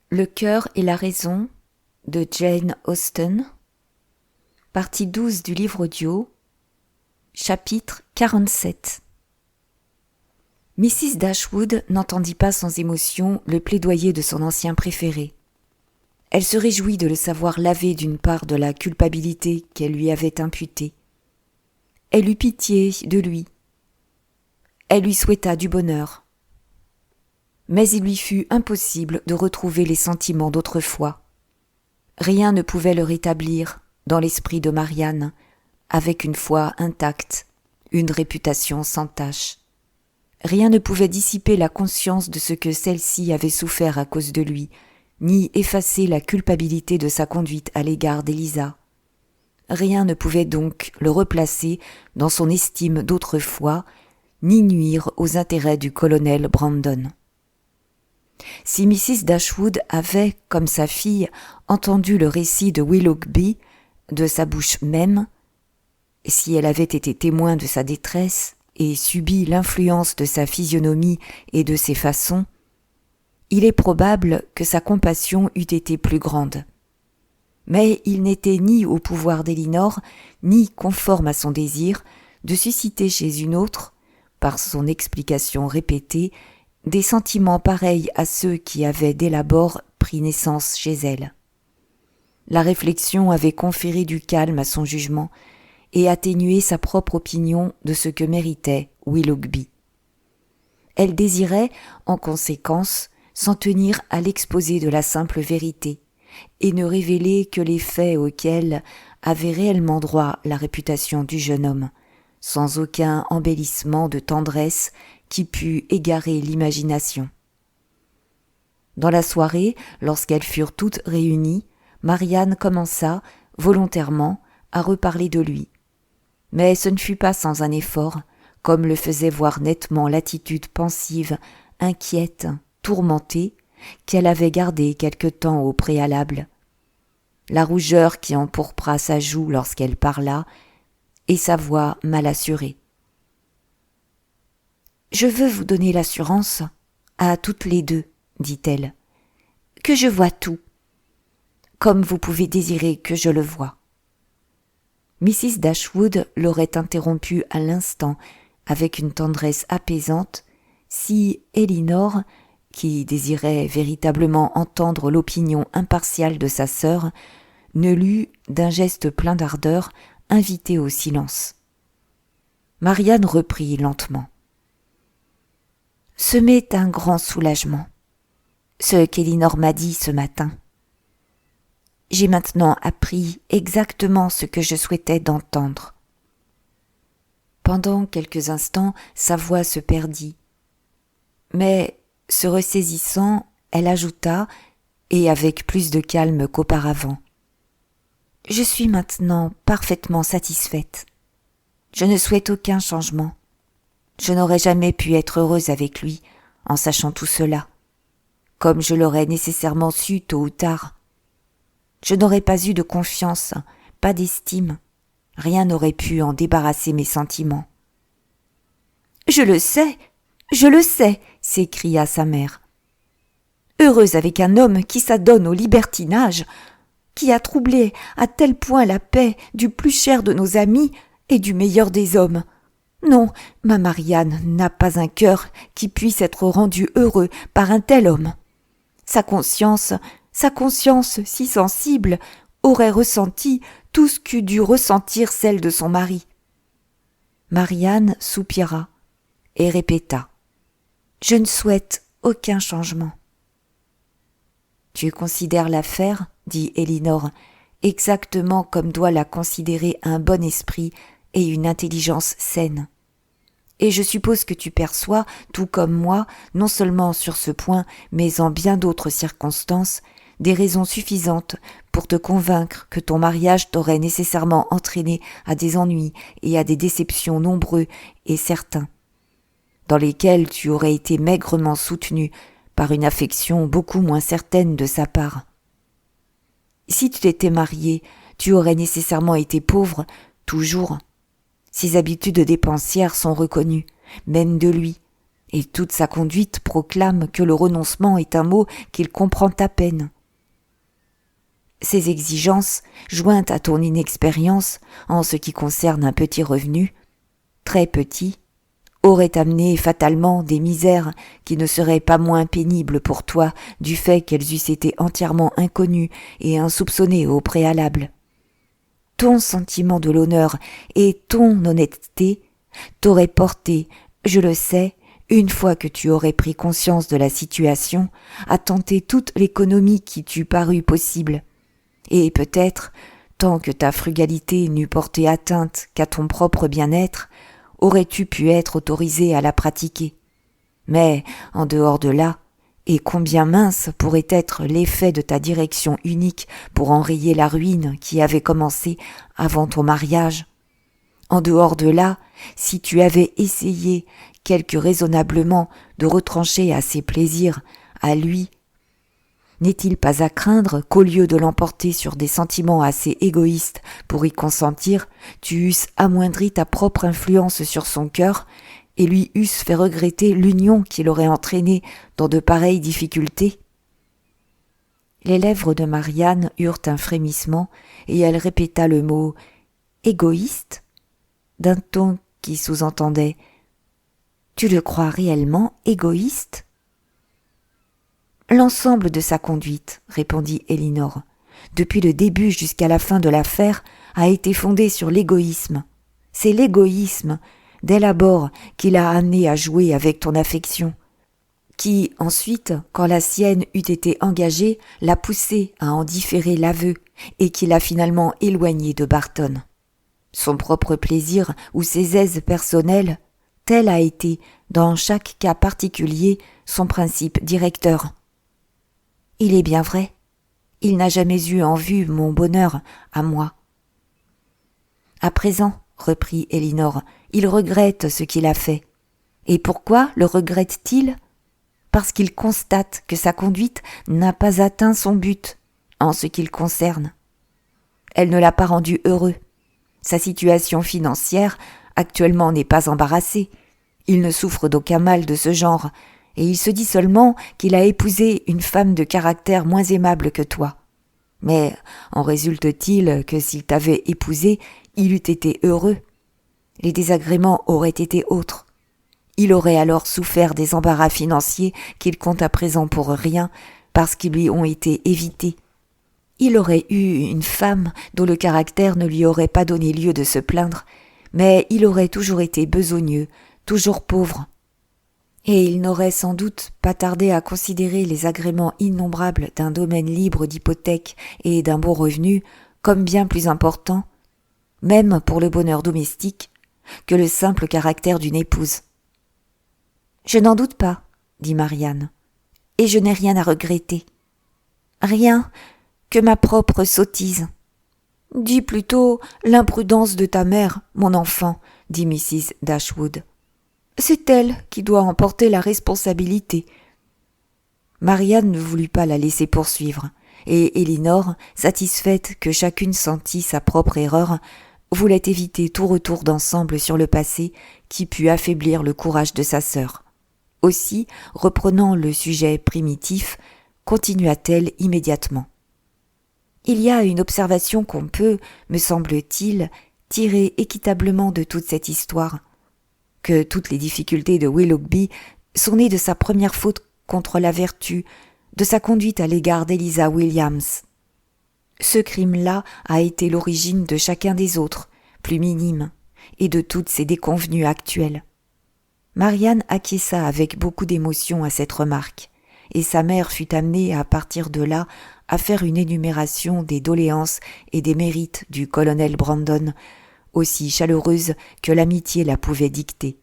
Le cœur et la raison de Jane Austen, partie 12 du livre audio, chapitre 47. Mrs. Dashwood n'entendit pas sans émotion le plaidoyer de son ancien préféré. Elle se réjouit de le savoir lavé d'une part de la culpabilité qu'elle lui avait imputée. Elle eut pitié de lui. Elle lui souhaita du bonheur. Mais il lui fut impossible de retrouver les sentiments d'autrefois. Rien ne pouvait le rétablir dans l'esprit de Marianne, avec une foi intacte, une réputation sans tache. Rien ne pouvait dissiper la conscience de ce que celle-ci avait souffert à cause de lui, ni effacer la culpabilité de sa conduite à l'égard d'Élisa. Rien ne pouvait donc le replacer dans son estime d'autrefois, ni nuire aux intérêts du colonel Brandon. Si Mrs. Dashwood avait, comme sa fille, entendu le récit de Willoughby, de sa bouche même, si elle avait été témoin de sa détresse et subi l'influence de sa physionomie et de ses façons, il est probable que sa compassion eût été plus grande. Mais il n'était ni au pouvoir d'Elinor, ni conforme à son désir, de susciter chez une autre, par son explication répétée, des sentiments pareils à ceux qui avaient dès l'abord pris naissance chez elle. La réflexion avait conféré du calme à son jugement et atténué sa propre opinion de ce que méritait Willoughby. Elle désirait, en conséquence, s'en tenir à l'exposé de la simple vérité et ne révéler que les faits auxquels avait réellement droit la réputation du jeune homme, sans aucun embellissement de tendresse qui pût égarer l'imagination. Dans la soirée, lorsqu'elles furent toutes réunies, Marianne commença, volontairement, à reparler de lui. Mais ce ne fut pas sans un effort, comme le faisait voir nettement l'attitude pensive, inquiète, tourmentée, qu'elle avait gardée quelque temps au préalable. La rougeur qui empourpra sa joue lorsqu'elle parla, et sa voix mal assurée. « Je veux vous donner l'assurance, à toutes les deux, dit-elle, que je vois tout, comme vous pouvez désirer que je le voie. » Mrs. Dashwood l'aurait interrompu à l'instant avec une tendresse apaisante si Elinor, qui désirait véritablement entendre l'opinion impartiale de sa sœur, ne l'eût, d'un geste plein d'ardeur, invité au silence. Marianne reprit lentement. « Ce m'est un grand soulagement, ce qu'Elinor m'a dit ce matin. J'ai maintenant appris exactement ce que je souhaitais d'entendre. » Pendant quelques instants, sa voix se perdit. Mais, se ressaisissant, elle ajouta, et avec plus de calme qu'auparavant. « Je suis maintenant parfaitement satisfaite. Je ne souhaite aucun changement. Je n'aurais jamais pu être heureuse avec lui, en sachant tout cela, comme je l'aurais nécessairement su tôt ou tard. Je n'aurais pas eu de confiance, pas d'estime. Rien n'aurait pu en débarrasser mes sentiments. « Je le sais, s'écria sa mère. « Heureuse avec un homme qui s'adonne au libertinage, qui a troublé à tel point la paix du plus cher de nos amis et du meilleur des hommes. Non, ma Marianne n'a pas un cœur qui puisse être rendu heureux par un tel homme. Sa conscience si sensible, aurait ressenti tout ce qu'eût dû ressentir celle de son mari. » Marianne soupira et répéta. « Je ne souhaite aucun changement. »« Tu considères l'affaire, dit Elinor, exactement comme doit la considérer un bon esprit et une intelligence saine. Et je suppose que tu perçois, tout comme moi, non seulement sur ce point, mais en bien d'autres circonstances, des raisons suffisantes pour te convaincre que ton mariage t'aurait nécessairement entraîné à des ennuis et à des déceptions nombreux et certains, dans lesquels tu aurais été maigrement soutenu par une affection beaucoup moins certaine de sa part. Si tu t'étais marié, tu aurais nécessairement été pauvre, toujours. Ses habitudes dépensières sont reconnues, même de lui, et toute sa conduite proclame que le renoncement est un mot qu'il comprend à peine. Ces exigences, jointes à ton inexpérience en ce qui concerne un petit revenu, très petit, auraient amené fatalement des misères qui ne seraient pas moins pénibles pour toi du fait qu'elles eussent été entièrement inconnues et insoupçonnées au préalable. Ton sentiment de l'honneur et ton honnêteté t'auraient porté, je le sais, une fois que tu aurais pris conscience de la situation, à tenter toute l'économie qui t'eût paru possible. Et peut-être, tant que ta frugalité n'eût porté atteinte qu'à ton propre bien-être, aurais-tu pu être autorisé à la pratiquer. Mais, en dehors de là, et combien mince pourrait être l'effet de ta direction unique pour enrayer la ruine qui avait commencé avant ton mariage. En dehors de là, si tu avais essayé, quelque raisonnablement, de retrancher à ses plaisirs, à lui, n'est-il pas à craindre qu'au lieu de l'emporter sur des sentiments assez égoïstes pour y consentir, tu eusses amoindri ta propre influence sur son cœur et lui eusses fait regretter l'union qu'il aurait entraînée dans de pareilles difficultés? Les lèvres de Marianne eurent un frémissement et elle répéta le mot « égoïste » d'un ton qui sous-entendait « Tu le crois réellement égoïste ?» L'ensemble de sa conduite, répondit Elinor, depuis le début jusqu'à la fin de l'affaire, a été fondé sur l'égoïsme. C'est l'égoïsme, dès l'abord, qui l'a amené à jouer avec ton affection, qui, ensuite, quand la sienne eut été engagée, l'a poussé à en différer l'aveu et qui l'a finalement éloigné de Barton. Son propre plaisir ou ses aises personnelles, tel a été, dans chaque cas particulier, son principe directeur. Il est bien vrai, il n'a jamais eu en vue mon bonheur à moi. À présent, reprit Elinor, il regrette ce qu'il a fait. Et pourquoi le regrette-t-il ? Parce qu'il constate que sa conduite n'a pas atteint son but, en ce qui le concerne. Elle ne l'a pas rendu heureux. Sa situation financière, actuellement, n'est pas embarrassée. Il ne souffre d'aucun mal de ce genre, et il se dit seulement qu'il a épousé une femme de caractère moins aimable que toi. Mais en résulte-t-il que s'il t'avait épousé, il eût été heureux. Les désagréments auraient été autres. Il aurait alors souffert des embarras financiers qu'il compte à présent pour rien, parce qu'ils lui ont été évités. Il aurait eu une femme dont le caractère ne lui aurait pas donné lieu de se plaindre, mais il aurait toujours été besogneux, toujours pauvre. Et il n'aurait sans doute pas tardé à considérer les agréments innombrables d'un domaine libre d'hypothèques et d'un bon revenu comme bien plus importants, même pour le bonheur domestique, que le simple caractère d'une épouse. « Je n'en doute pas, » dit Marianne, « et je n'ai rien à regretter. Rien que ma propre sottise. »« Dis plutôt l'imprudence de ta mère, mon enfant, » dit Mrs. Dashwood. C'est elle qui doit en porter la responsabilité. Marianne ne voulut pas la laisser poursuivre, et Elinor, satisfaite que chacune sentît sa propre erreur, voulait éviter tout retour d'ensemble sur le passé qui pût affaiblir le courage de sa sœur. Aussi, reprenant le sujet primitif, continua-t-elle immédiatement. Il y a une observation qu'on peut, me semble-t-il, tirer équitablement de toute cette histoire, que toutes les difficultés de Willoughby sont nées de sa première faute contre la vertu, de sa conduite à l'égard d'Eliza Williams. Ce crime-là a été l'origine de chacun des autres, plus minimes, et de toutes ces déconvenues actuelles. Marianne acquiesça avec beaucoup d'émotion à cette remarque, et sa mère fut amenée à partir de là à faire une énumération des doléances et des mérites du colonel Brandon, aussi chaleureuse que l'amitié la pouvait dicter.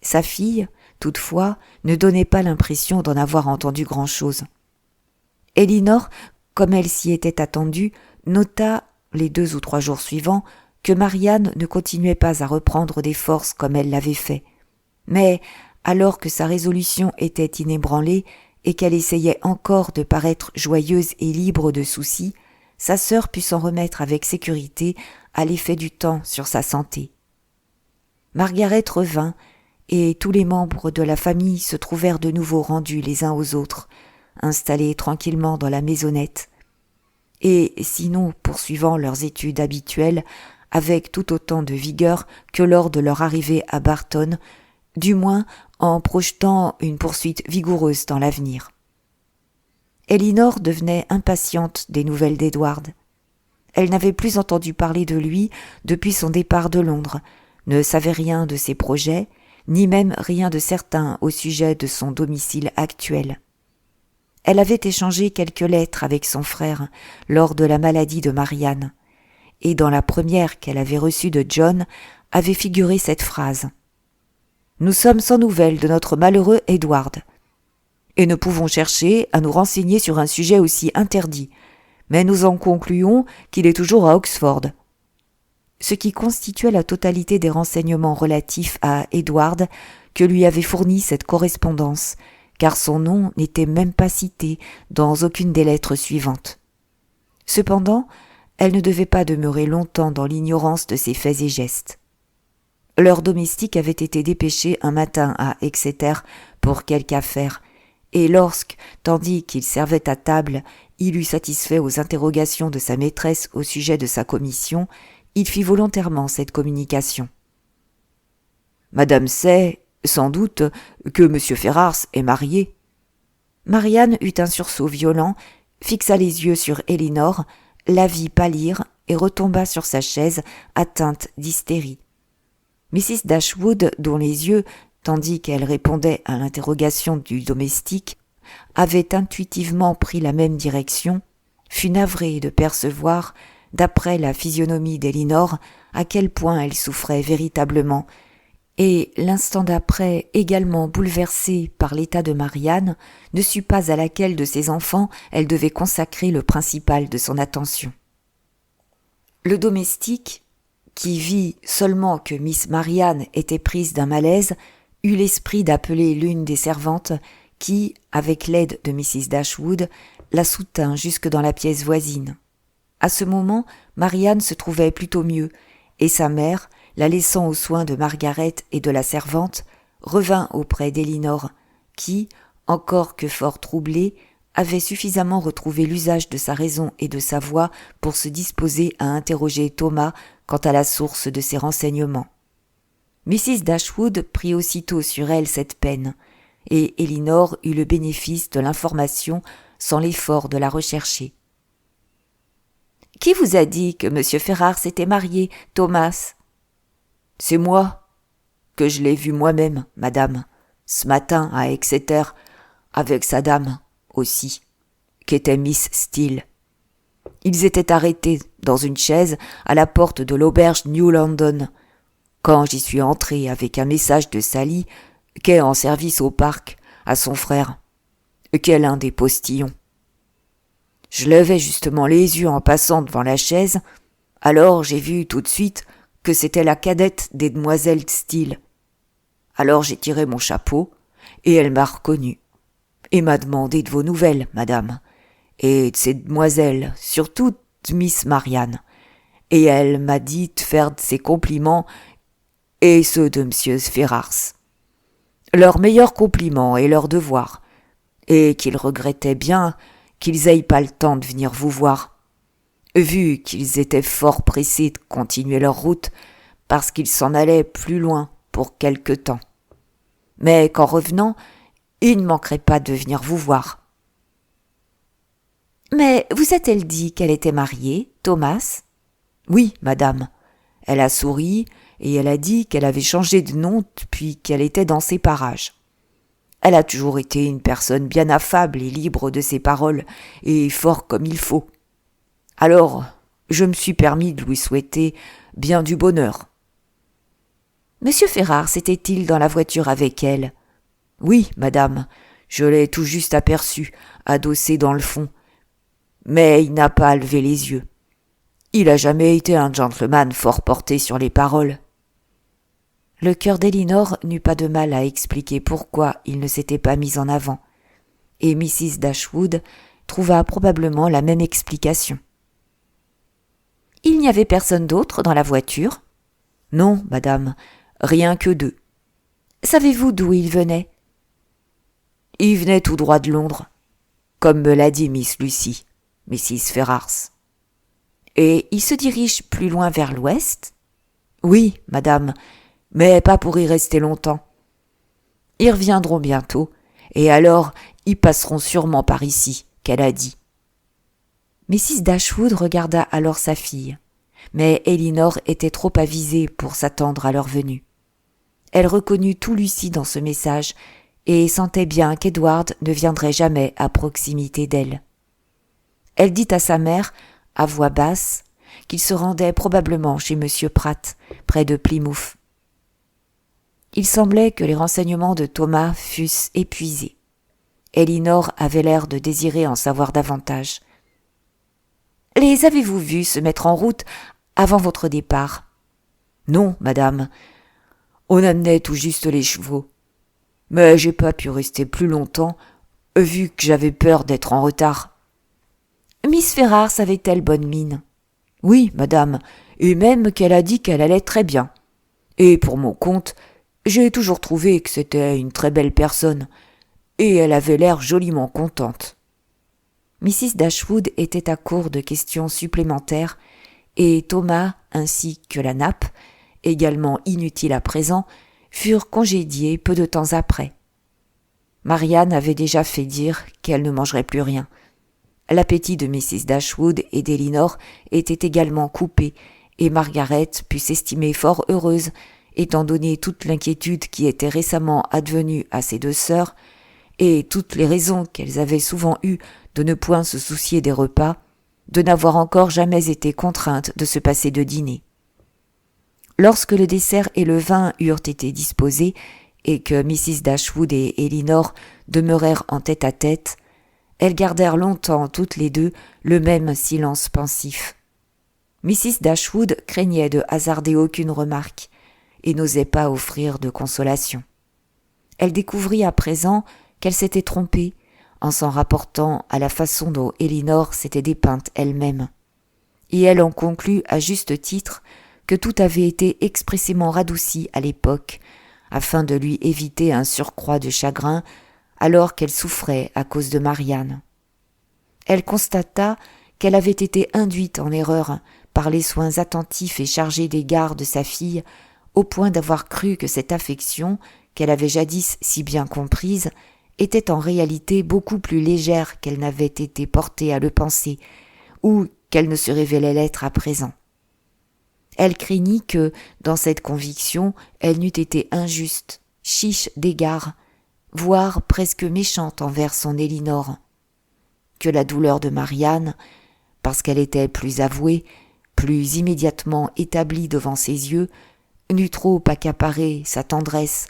Sa fille, toutefois, ne donnait pas l'impression d'en avoir entendu grand-chose. Elinor, comme elle s'y était attendue, nota, les 2 ou 3 jours suivants, que Marianne ne continuait pas à reprendre des forces comme elle l'avait fait. Mais, alors que sa résolution était inébranlée et qu'elle essayait encore de paraître joyeuse et libre de soucis, sa sœur put s'en remettre avec sécurité à l'effet du temps sur sa santé. Margaret revint, et tous les membres de la famille se trouvèrent de nouveau rendus les uns aux autres, installés tranquillement dans la maisonnette, et sinon poursuivant leurs études habituelles avec tout autant de vigueur que lors de leur arrivée à Barton, du moins en projetant une poursuite vigoureuse dans l'avenir. Elinor devenait impatiente des nouvelles d'Edward. Elle n'avait plus entendu parler de lui depuis son départ de Londres, ne savait rien de ses projets, ni même rien de certain au sujet de son domicile actuel. Elle avait échangé quelques lettres avec son frère lors de la maladie de Marianne, et dans la première qu'elle avait reçue de John avait figuré cette phrase : « Nous sommes sans nouvelles de notre malheureux Edward, et ne pouvons chercher à nous renseigner sur un sujet aussi interdit, mais nous en concluons qu'il est toujours à Oxford. » Ce qui constituait la totalité des renseignements relatifs à Edward que lui avait fourni cette correspondance, car son nom n'était même pas cité dans aucune des lettres suivantes. Cependant, elle ne devait pas demeurer longtemps dans l'ignorance de ses faits et gestes. Leur domestique avait été dépêché un matin à Exeter pour quelque affaire, et lorsque, tandis qu'il servait à table, il eut satisfait aux interrogations de sa maîtresse au sujet de sa commission, il fit volontairement cette communication. « Madame sait, sans doute, que M. Ferrars est marié. » Marianne eut un sursaut violent, fixa les yeux sur Elinor, la vit pâlir et retomba sur sa chaise, atteinte d'hystérie. Mrs. Dashwood, dont les yeux, tandis qu'elle répondait à l'interrogation du domestique, avaient intuitivement pris la même direction, fut navrée de percevoir, d'après la physionomie d'Elinor, à quel point elle souffrait véritablement, et l'instant d'après, également bouleversée par l'état de Marianne, ne sut pas à laquelle de ses enfants elle devait consacrer le principal de son attention. Le domestique, qui vit seulement que Miss Marianne était prise d'un malaise, eut l'esprit d'appeler l'une des servantes qui, avec l'aide de Mrs. Dashwood, la soutint jusque dans la pièce voisine. À ce moment, Marianne se trouvait plutôt mieux, et sa mère, la laissant aux soins de Margaret et de la servante, revint auprès d'Elinor, qui, encore que fort troublée, avait suffisamment retrouvé l'usage de sa raison et de sa voix pour se disposer à interroger Thomas quant à la source de ses renseignements. Mrs. Dashwood prit aussitôt sur elle cette peine, et Elinor eut le bénéfice de l'information sans l'effort de la rechercher. « Qui vous a dit que M. Ferrars s'était marié, Thomas ?»« C'est moi, que je l'ai vu moi-même, madame, ce matin à Exeter, avec sa dame, aussi, qu'était Miss Steele. Ils étaient arrêtés dans une chaise à la porte de l'auberge New London, quand j'y suis entré avec un message de Sally, qu'est en service au parc, à son frère, qu'est l'un des postillons. Je levais justement les yeux en passant devant la chaise, alors j'ai vu tout de suite que c'était la cadette des demoiselles Steele. Alors j'ai tiré mon chapeau, et elle m'a reconnu, et m'a demandé de vos nouvelles, madame, et de ces demoiselles, surtout de Miss Marianne, et elle m'a dit de faire ses compliments et ceux de M. Ferrars. Leurs meilleurs compliments et leurs devoirs, et qu'ils regrettaient bien qu'ils aient pas le temps de venir vous voir, vu qu'ils étaient fort pressés de continuer leur route, parce qu'ils s'en allaient plus loin pour quelque temps. Mais qu'en revenant, ils ne manqueraient pas de venir vous voir. »« Mais vous a-t-elle dit qu'elle était mariée, Thomas ?»« Oui, madame. Elle a souri, et elle a dit qu'elle avait changé de nom depuis qu'elle était dans ces parages. Elle a toujours été une personne bien affable et libre de ses paroles, et fort comme il faut. Alors, je me suis permis de lui souhaiter bien du bonheur. »« Monsieur Ferrars était-il dans la voiture avec elle ?»« Oui, madame, je l'ai tout juste aperçu, adossé dans le fond. Mais il n'a pas levé les yeux. Il a jamais été un gentleman fort porté sur les paroles. » Le cœur d'Elinor n'eut pas de mal à expliquer pourquoi il ne s'était pas mis en avant, et Mrs. Dashwood trouva probablement la même explication. « Il n'y avait personne d'autre dans la voiture ?»« Non, madame, rien que deux. Savez-vous d'où il venait ? Il venait tout droit de Londres, comme me l'a dit Miss Lucy, Mrs. Ferrars. Et il se dirige plus loin vers l'ouest ? Oui, madame, mais pas pour y rester longtemps. Ils reviendront bientôt, et alors ils passeront sûrement par ici, qu'elle a dit. Mrs. Dashwood regarda alors sa fille, mais Elinor était trop avisée pour s'attendre à leur venue. Elle reconnut tout Lucy dans ce message et sentait bien qu'Edward ne viendrait jamais à proximité d'elle. Elle dit à sa mère, à voix basse, qu'il se rendait probablement chez M. Pratt, près de Plymouth. Il semblait que les renseignements de Thomas fussent épuisés. Elinor avait l'air de désirer en savoir davantage. « Les avez-vous vus se mettre en route avant votre départ ?»« Non, madame. On amenait tout juste les chevaux. Mais j'ai pas pu rester plus longtemps, vu que j'avais peur d'être en retard. » « Miss Ferrars avait-elle bonne mine ?»« Oui, madame, et même qu'elle a dit qu'elle allait très bien. Et pour mon compte, j'ai toujours trouvé que c'était une très belle personne, et elle avait l'air joliment contente. » Mrs. Dashwood était à court de questions supplémentaires, et Thomas ainsi que la nappe, également inutiles à présent, furent congédiés peu de temps après. Marianne avait déjà fait dire qu'elle ne mangerait plus rien. L'appétit de Mrs. Dashwood et d'Elinor était également coupé, et Margaret put s'estimer fort heureuse, étant donné toute l'inquiétude qui était récemment advenue à ses deux sœurs, et toutes les raisons qu'elles avaient souvent eues de ne point se soucier des repas, de n'avoir encore jamais été contraintes de se passer de dîner. Lorsque le dessert et le vin eurent été disposés, et que Mrs. Dashwood et Elinor demeurèrent en tête-à-tête, elles gardèrent longtemps toutes les deux le même silence pensif. Mrs. Dashwood craignait de hasarder aucune remarque, et n'osait pas offrir de consolation. Elle découvrit à présent qu'elle s'était trompée, en s'en rapportant à la façon dont Elinor s'était dépeinte elle-même. Et elle en conclut à juste titre que tout avait été expressément radouci à l'époque, afin de lui éviter un surcroît de chagrin alors qu'elle souffrait à cause de Marianne. Elle constata qu'elle avait été induite en erreur par les soins attentifs et chargés d'égard de sa fille, au point d'avoir cru que cette affection, qu'elle avait jadis si bien comprise, était en réalité beaucoup plus légère qu'elle n'avait été portée à le penser, ou qu'elle ne se révélait l'être à présent. Elle craignit que, dans cette conviction, elle n'eût été injuste, chiche d'égard, voire presque méchante envers son Elinor, que la douleur de Marianne, parce qu'elle était plus avouée, plus immédiatement établie devant ses yeux, n'eût trop accaparé sa tendresse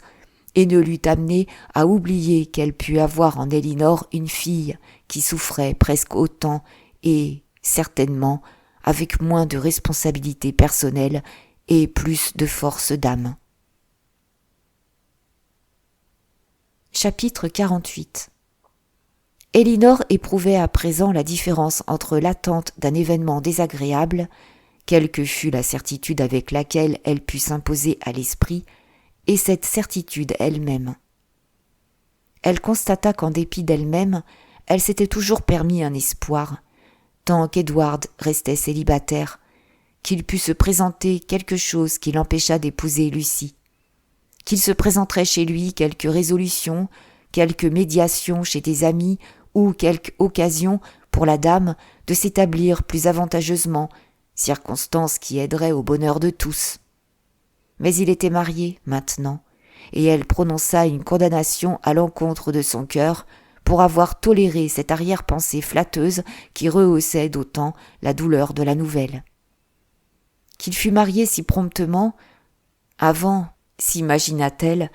et ne l'eût amenée à oublier qu'elle pût avoir en Elinor une fille qui souffrait presque autant et, certainement, avec moins de responsabilité personnelle et plus de force d'âme. Chapitre 48. Elinor éprouvait à présent la différence entre l'attente d'un événement désagréable, quelle que fût la certitude avec laquelle elle put s'imposer à l'esprit, et cette certitude elle-même. Elle constata qu'en dépit d'elle-même, elle s'était toujours permis un espoir, tant qu'Edward restait célibataire, qu'il pût se présenter quelque chose qui l'empêchât d'épouser Lucy, qu'il se présenterait chez lui quelque résolution, quelque médiation chez des amis ou quelque occasion pour la dame de s'établir plus avantageusement, circonstance qui aiderait au bonheur de tous. Mais il était marié maintenant, et elle prononça une condamnation à l'encontre de son cœur pour avoir toléré cette arrière-pensée flatteuse qui rehaussait d'autant la douleur de la nouvelle. Qu'il fût marié si promptement, avant, s'imagina-t-elle,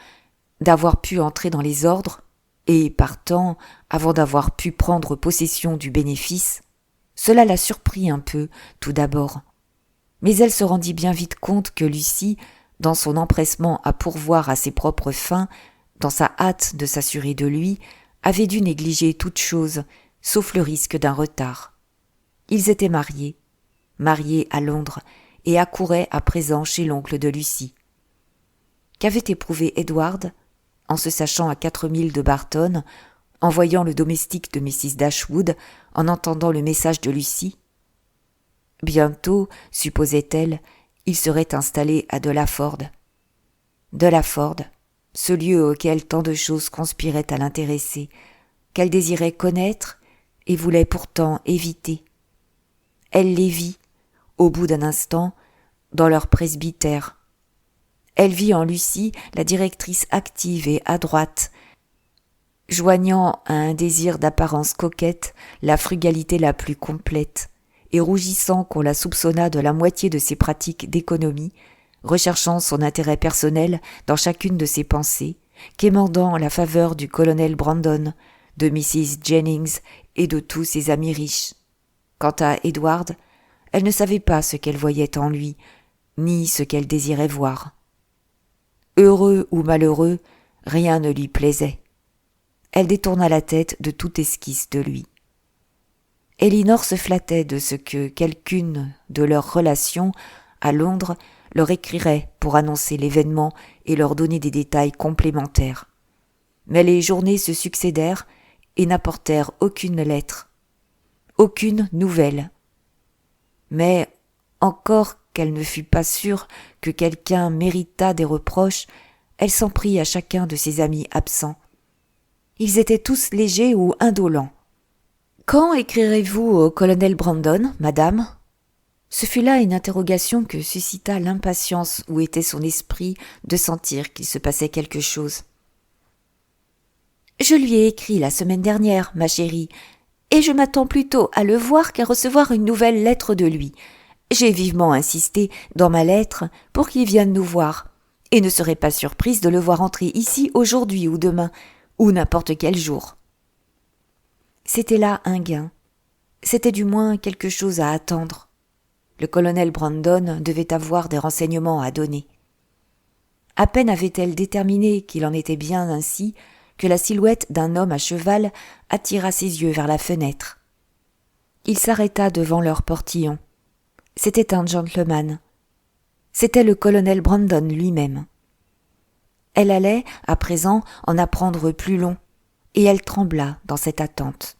d'avoir pu entrer dans les ordres, et partant, avant d'avoir pu prendre possession du bénéfice, cela la surprit un peu, tout d'abord. Mais elle se rendit bien vite compte que Lucy, dans son empressement à pourvoir à ses propres fins, dans sa hâte de s'assurer de lui, avait dû négliger toute chose, sauf le risque d'un retard. Ils étaient mariés à Londres, et accouraient à présent chez l'oncle de Lucy. Qu'avait éprouvé Edward, en se sachant à 4 milles de Barton, en voyant le domestique de Mrs. Dashwood, en entendant le message de Lucie. Bientôt, supposait-elle, il serait installé à Delaford. Delaford, ce lieu auquel tant de choses conspiraient à l'intéresser, qu'elle désirait connaître et voulait pourtant éviter. Elle les vit, au bout d'un instant, dans leur presbytère. Elle vit en Lucie la directrice active et adroite, joignant à un désir d'apparence coquette la frugalité la plus complète, et rougissant qu'on la soupçonnât de la moitié de ses pratiques d'économie, recherchant son intérêt personnel dans chacune de ses pensées, quémandant la faveur du colonel Brandon, de Mrs. Jennings et de tous ses amis riches. Quant à Edward, elle ne savait pas ce qu'elle voyait en lui, ni ce qu'elle désirait voir. Heureux ou malheureux, rien ne lui plaisait. Elle détourna la tête de toute esquisse de lui. Elinor se flattait de ce que quelqu'une de leurs relations, à Londres, leur écrirait pour annoncer l'événement et leur donner des détails complémentaires. Mais les journées se succédèrent et n'apportèrent aucune lettre, aucune nouvelle. Mais, encore qu'elle ne fût pas sûre que quelqu'un méritât des reproches, elle s'en prit à chacun de ses amis absents. Ils étaient tous légers ou indolents. « Quand écrirez-vous au colonel Brandon, madame ?» Ce fut là une interrogation que suscita l'impatience où était son esprit de sentir qu'il se passait quelque chose. « Je lui ai écrit la semaine dernière, ma chérie, et je m'attends plutôt à le voir qu'à recevoir une nouvelle lettre de lui. J'ai vivement insisté dans ma lettre pour qu'il vienne nous voir, et ne serais pas surprise de le voir entrer ici aujourd'hui ou demain, ou n'importe quel jour. » C'était là un gain. C'était du moins quelque chose à attendre. Le colonel Brandon devait avoir des renseignements à donner. À peine avait-elle déterminé qu'il en était bien ainsi que la silhouette d'un homme à cheval attira ses yeux vers la fenêtre. Il s'arrêta devant leur portillon. C'était un gentleman. C'était le colonel Brandon lui-même. Elle allait, à présent, en apprendre plus long, et elle trembla dans cette attente.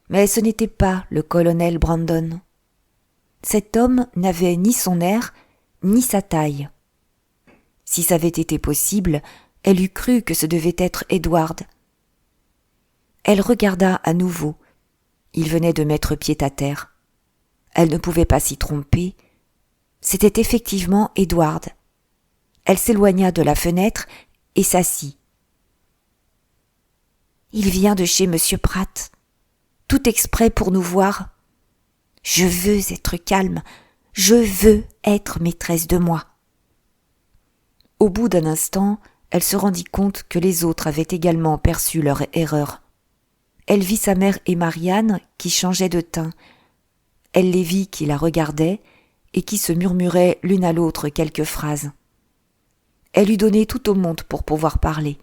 Mais ce n'était pas le colonel Brandon. Cet homme n'avait ni son air, ni sa taille. Si ça avait été possible, elle eût cru que ce devait être Edward. Elle regarda à nouveau. Il venait de mettre pied à terre. Elle ne pouvait pas s'y tromper. C'était effectivement Edward. Elle s'éloigna de la fenêtre et s'assit. « Il vient de chez Monsieur Pratt, tout exprès pour nous voir. Je veux être calme, je veux être maîtresse de moi. » Au bout d'un instant, elle se rendit compte que les autres avaient également perçu leur erreur. Elle vit sa mère et Marianne qui changeaient de teint. Elle les vit qui la regardaient et qui se murmuraient l'une à l'autre quelques phrases. Elle eût donné tout au monde pour pouvoir parler,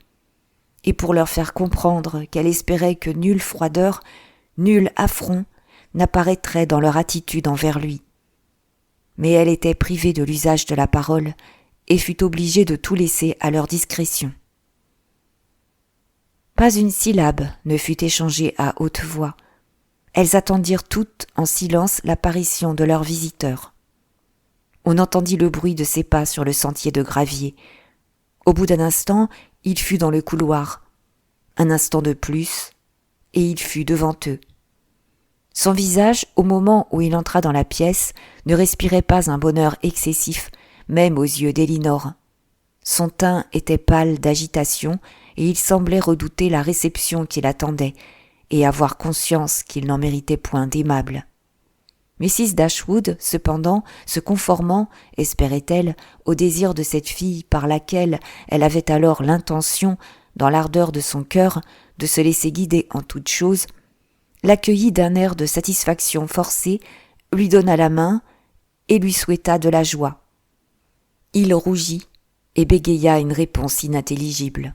et pour leur faire comprendre qu'elle espérait que nulle froideur, nul affront n'apparaîtrait dans leur attitude envers lui. Mais elle était privée de l'usage de la parole et fut obligée de tout laisser à leur discrétion. Pas une syllabe ne fut échangée à haute voix. Elles attendirent toutes en silence l'apparition de leur visiteur. On entendit le bruit de ses pas sur le sentier de gravier. Au bout d'un instant, il fut dans le couloir. Un instant de plus, et il fut devant eux. Son visage, au moment où il entra dans la pièce, ne respirait pas un bonheur excessif, même aux yeux d'Elinor. Son teint était pâle d'agitation, et il semblait redouter la réception qui l'attendait, et avoir conscience qu'il n'en méritait point d'aimable. Mrs. Dashwood, cependant, se conformant, espérait-elle, au désir de cette fille par laquelle elle avait alors l'intention, dans l'ardeur de son cœur, de se laisser guider en toutes choses, l'accueillit d'un air de satisfaction forcée, lui donna la main et lui souhaita de la joie. Il rougit et bégaya une réponse inintelligible.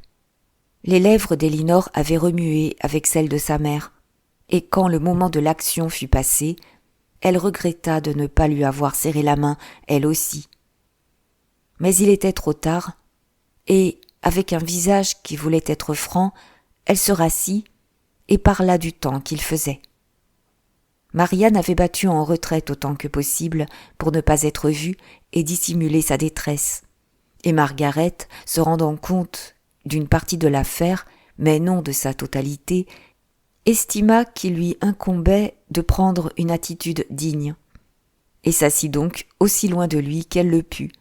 Les lèvres d'Elinor avaient remué avec celles de sa mère, et quand le moment de l'action fut passé, elle regretta de ne pas lui avoir serré la main, elle aussi. Mais il était trop tard, et, avec un visage qui voulait être franc, elle se rassit et parla du temps qu'il faisait. Marianne avait battu en retraite autant que possible pour ne pas être vue et dissimuler sa détresse. Et Margaret, se rendant compte d'une partie de l'affaire, mais non de sa totalité, estima qu'il lui incombait de prendre une attitude digne, et s'assit donc aussi loin de lui qu'elle le put,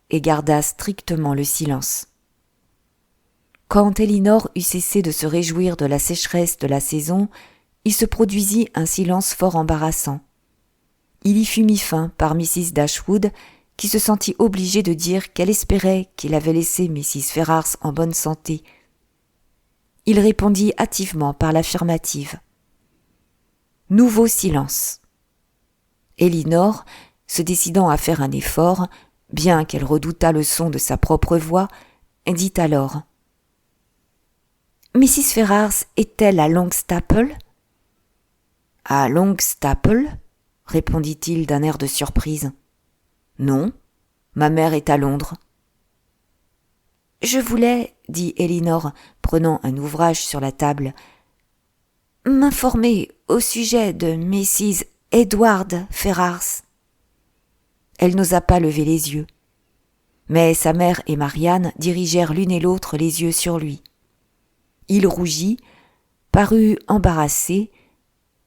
et garda strictement le silence. Quand Elinor eut cessé de se réjouir de la sécheresse de la saison, il se produisit un silence fort embarrassant. Il y fut mis fin par Mrs. Dashwood, qui se sentit obligée de dire qu'elle espérait qu'il avait laissé Mrs. Ferrars en bonne santé. Il répondit hâtivement par l'affirmative. Nouveau silence. Elinor, se décidant à faire un effort, bien qu'elle redoutât le son de sa propre voix, dit alors « Mrs. Ferrars est-elle à Longstaple ?»« À Longstaple ?» répondit-il d'un air de surprise. « Non, ma mère est à Londres. »« Je voulais, dit Elinor, prenant un ouvrage sur la table, m'informer au sujet de Mrs. Edward Ferrars. » Elle n'osa pas lever les yeux. Mais sa mère et Marianne dirigèrent l'une et l'autre les yeux sur lui. Il rougit, parut embarrassé,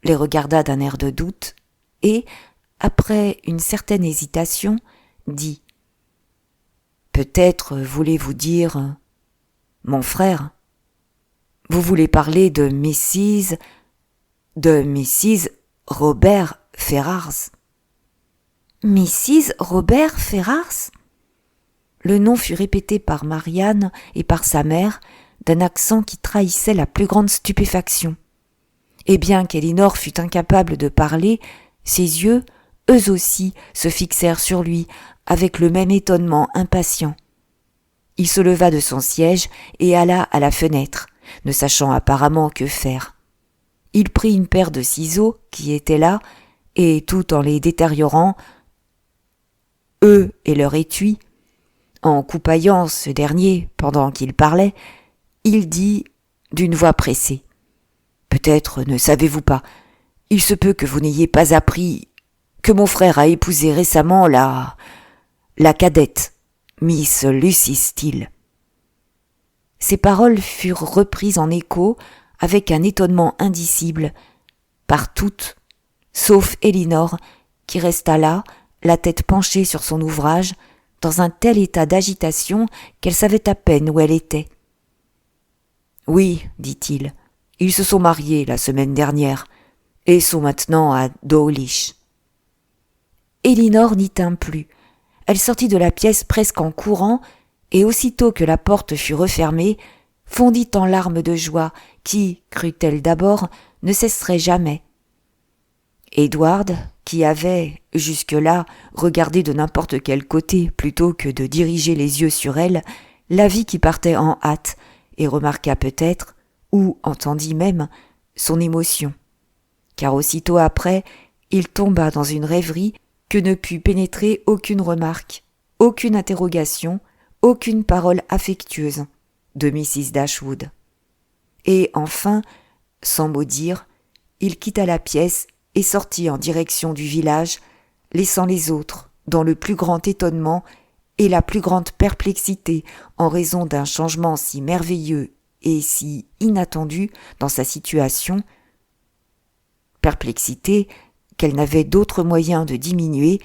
les regarda d'un air de doute et, après une certaine hésitation, dit « Peut-être voulez-vous dire mon frère. Vous voulez parler de Mrs. Robert Ferrars. » Mrs. Robert Ferrars ? Le nom fut répété par Marianne et par sa mère d'un accent qui trahissait la plus grande stupéfaction. Et bien qu'Elinor fût incapable de parler, ses yeux, eux aussi, se fixèrent sur lui avec le même étonnement impatient. Il se leva de son siège et alla à la fenêtre, ne sachant apparemment que faire. Il prit une paire de ciseaux qui étaient là, et tout en les détériorant, eux et leur étui, en coupaillant ce dernier pendant qu'il parlait, il dit d'une voix pressée « Peut-être ne savez-vous pas, il se peut que vous n'ayez pas appris que mon frère a épousé récemment la cadette, Miss Lucy Steele. » Ces paroles furent reprises en écho avec un étonnement indicible par toutes, sauf Elinor, qui resta là, la tête penchée sur son ouvrage, dans un tel état d'agitation qu'elle savait à peine où elle était. « Oui, dit-il, ils se sont mariés la semaine dernière et sont maintenant à Dawlish. » Elinor n'y tint plus. Elle sortit de la pièce presque en courant et aussitôt que la porte fut refermée, fondit en larmes de joie qui, crut-elle d'abord, ne cesserait jamais. Edward, qui avait, jusque-là, regardé de n'importe quel côté plutôt que de diriger les yeux sur elle, la vit qui partait en hâte et remarqua peut-être, ou entendit même, son émotion. Car aussitôt après, il tomba dans une rêverie que ne put pénétrer aucune remarque, aucune interrogation, aucune parole affectueuse de Mrs. Dashwood. Et enfin, sans mot dire, il quitta la pièce et sortit en direction du village, laissant les autres dans le plus grand étonnement et la plus grande perplexité en raison d'un changement si merveilleux et si inattendu dans sa situation, perplexité qu'elle n'avait d'autre moyen de diminuer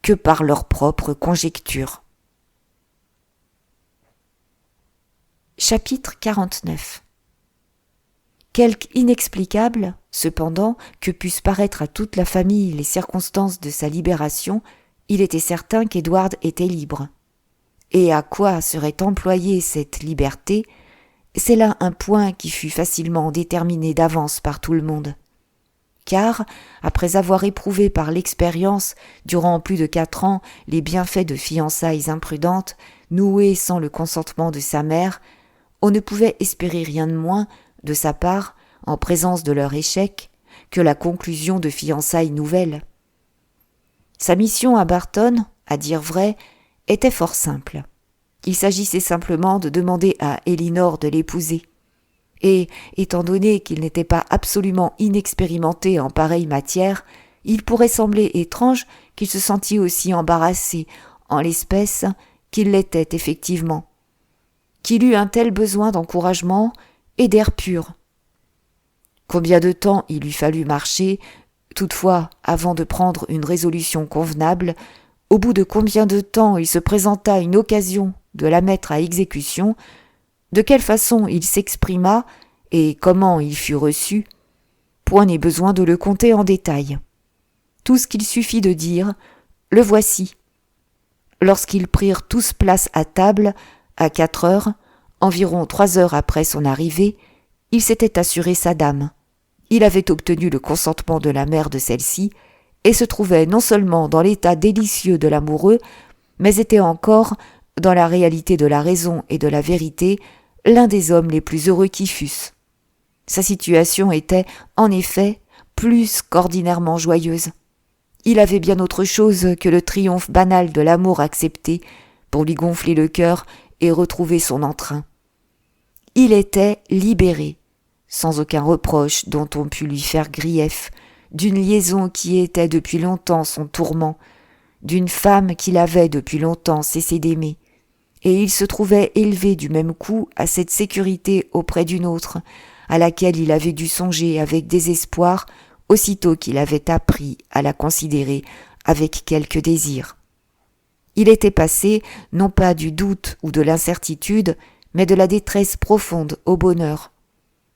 que par leur propre conjecture. Chapitre 49. Quelque inexplicable, cependant, que puissent paraître à toute la famille les circonstances de sa libération, il était certain qu'Edward était libre. Et à quoi serait employée cette liberté, c'est là un point qui fut facilement déterminé d'avance par tout le monde. Car, après avoir éprouvé par l'expérience, durant plus de 4 ans, les bienfaits de fiançailles imprudentes, nouées sans le consentement de sa mère, on ne pouvait espérer rien de moins, de sa part, en présence de leur échec, que la conclusion de fiançailles nouvelles. Sa mission à Barton, à dire vrai, était fort simple. Il s'agissait simplement de demander à Elinor de l'épouser. Et, étant donné qu'il n'était pas absolument inexpérimenté en pareille matière, il pourrait sembler étrange qu'il se sentît aussi embarrassé, en l'espèce, qu'il l'était effectivement, qu'il eût un tel besoin d'encouragement et d'air pur. Combien de temps il lui fallut marcher, toutefois, avant de prendre une résolution convenable, au bout de combien de temps il se présenta une occasion de la mettre à exécution, de quelle façon il s'exprima et comment il fut reçu, point n'est besoin de le compter en détail. Tout ce qu'il suffit de dire, le voici. Lorsqu'ils prirent tous place à table, à 4 heures, environ 3 heures après son arrivée, il s'était assuré sa dame. Il avait obtenu le consentement de la mère de celle-ci, et se trouvait non seulement dans l'état délicieux de l'amoureux, mais était encore, dans la réalité de la raison et de la vérité, l'un des hommes les plus heureux qui fussent. Sa situation était, en effet, plus qu'ordinairement joyeuse. Il avait bien autre chose que le triomphe banal de l'amour accepté pour lui gonfler le cœur et retrouver son entrain. Il était libéré, sans aucun reproche dont on pût lui faire grief, d'une liaison qui était depuis longtemps son tourment, d'une femme qu'il avait depuis longtemps cessé d'aimer, et il se trouvait élevé du même coup à cette sécurité auprès d'une autre, à laquelle il avait dû songer avec désespoir aussitôt qu'il avait appris à la considérer avec quelque désir. Il était passé, non pas du doute ou de l'incertitude, mais de la détresse profonde au bonheur.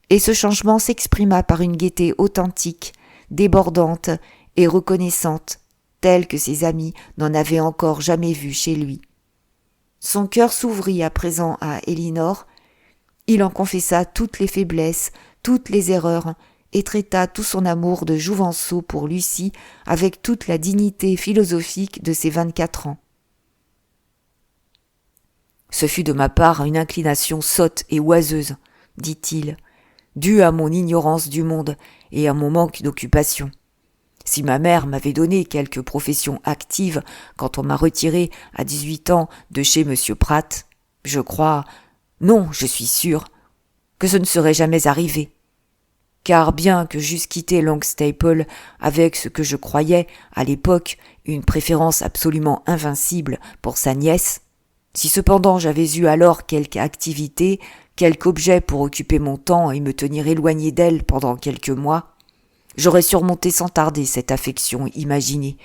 Et ce changement s'exprima par une gaieté authentique, débordante et reconnaissante, telle que ses amis n'en avaient encore jamais vue chez lui. Son cœur s'ouvrit à présent à Elinor, il en confessa toutes les faiblesses, toutes les erreurs, et traita tout son amour de jouvenceau pour Lucie avec toute la dignité philosophique de ses 24 ans. Ce fut de ma part une inclination sotte et oiseuse, dit-il, due à mon ignorance du monde et à mon manque d'occupation. Si ma mère m'avait donné quelque profession active quand on m'a retiré à 18 ans de chez M. Pratt, je crois, non, je suis sûr, que ce ne serait jamais arrivé. Car bien que j'eusse quitté Longstaple avec ce que je croyais, à l'époque, une préférence absolument invincible pour sa nièce, si cependant j'avais eu alors quelque activité, quelque objet pour occuper mon temps et me tenir éloigné d'elle pendant quelques mois, j'aurais surmonté sans tarder cette affection imaginée,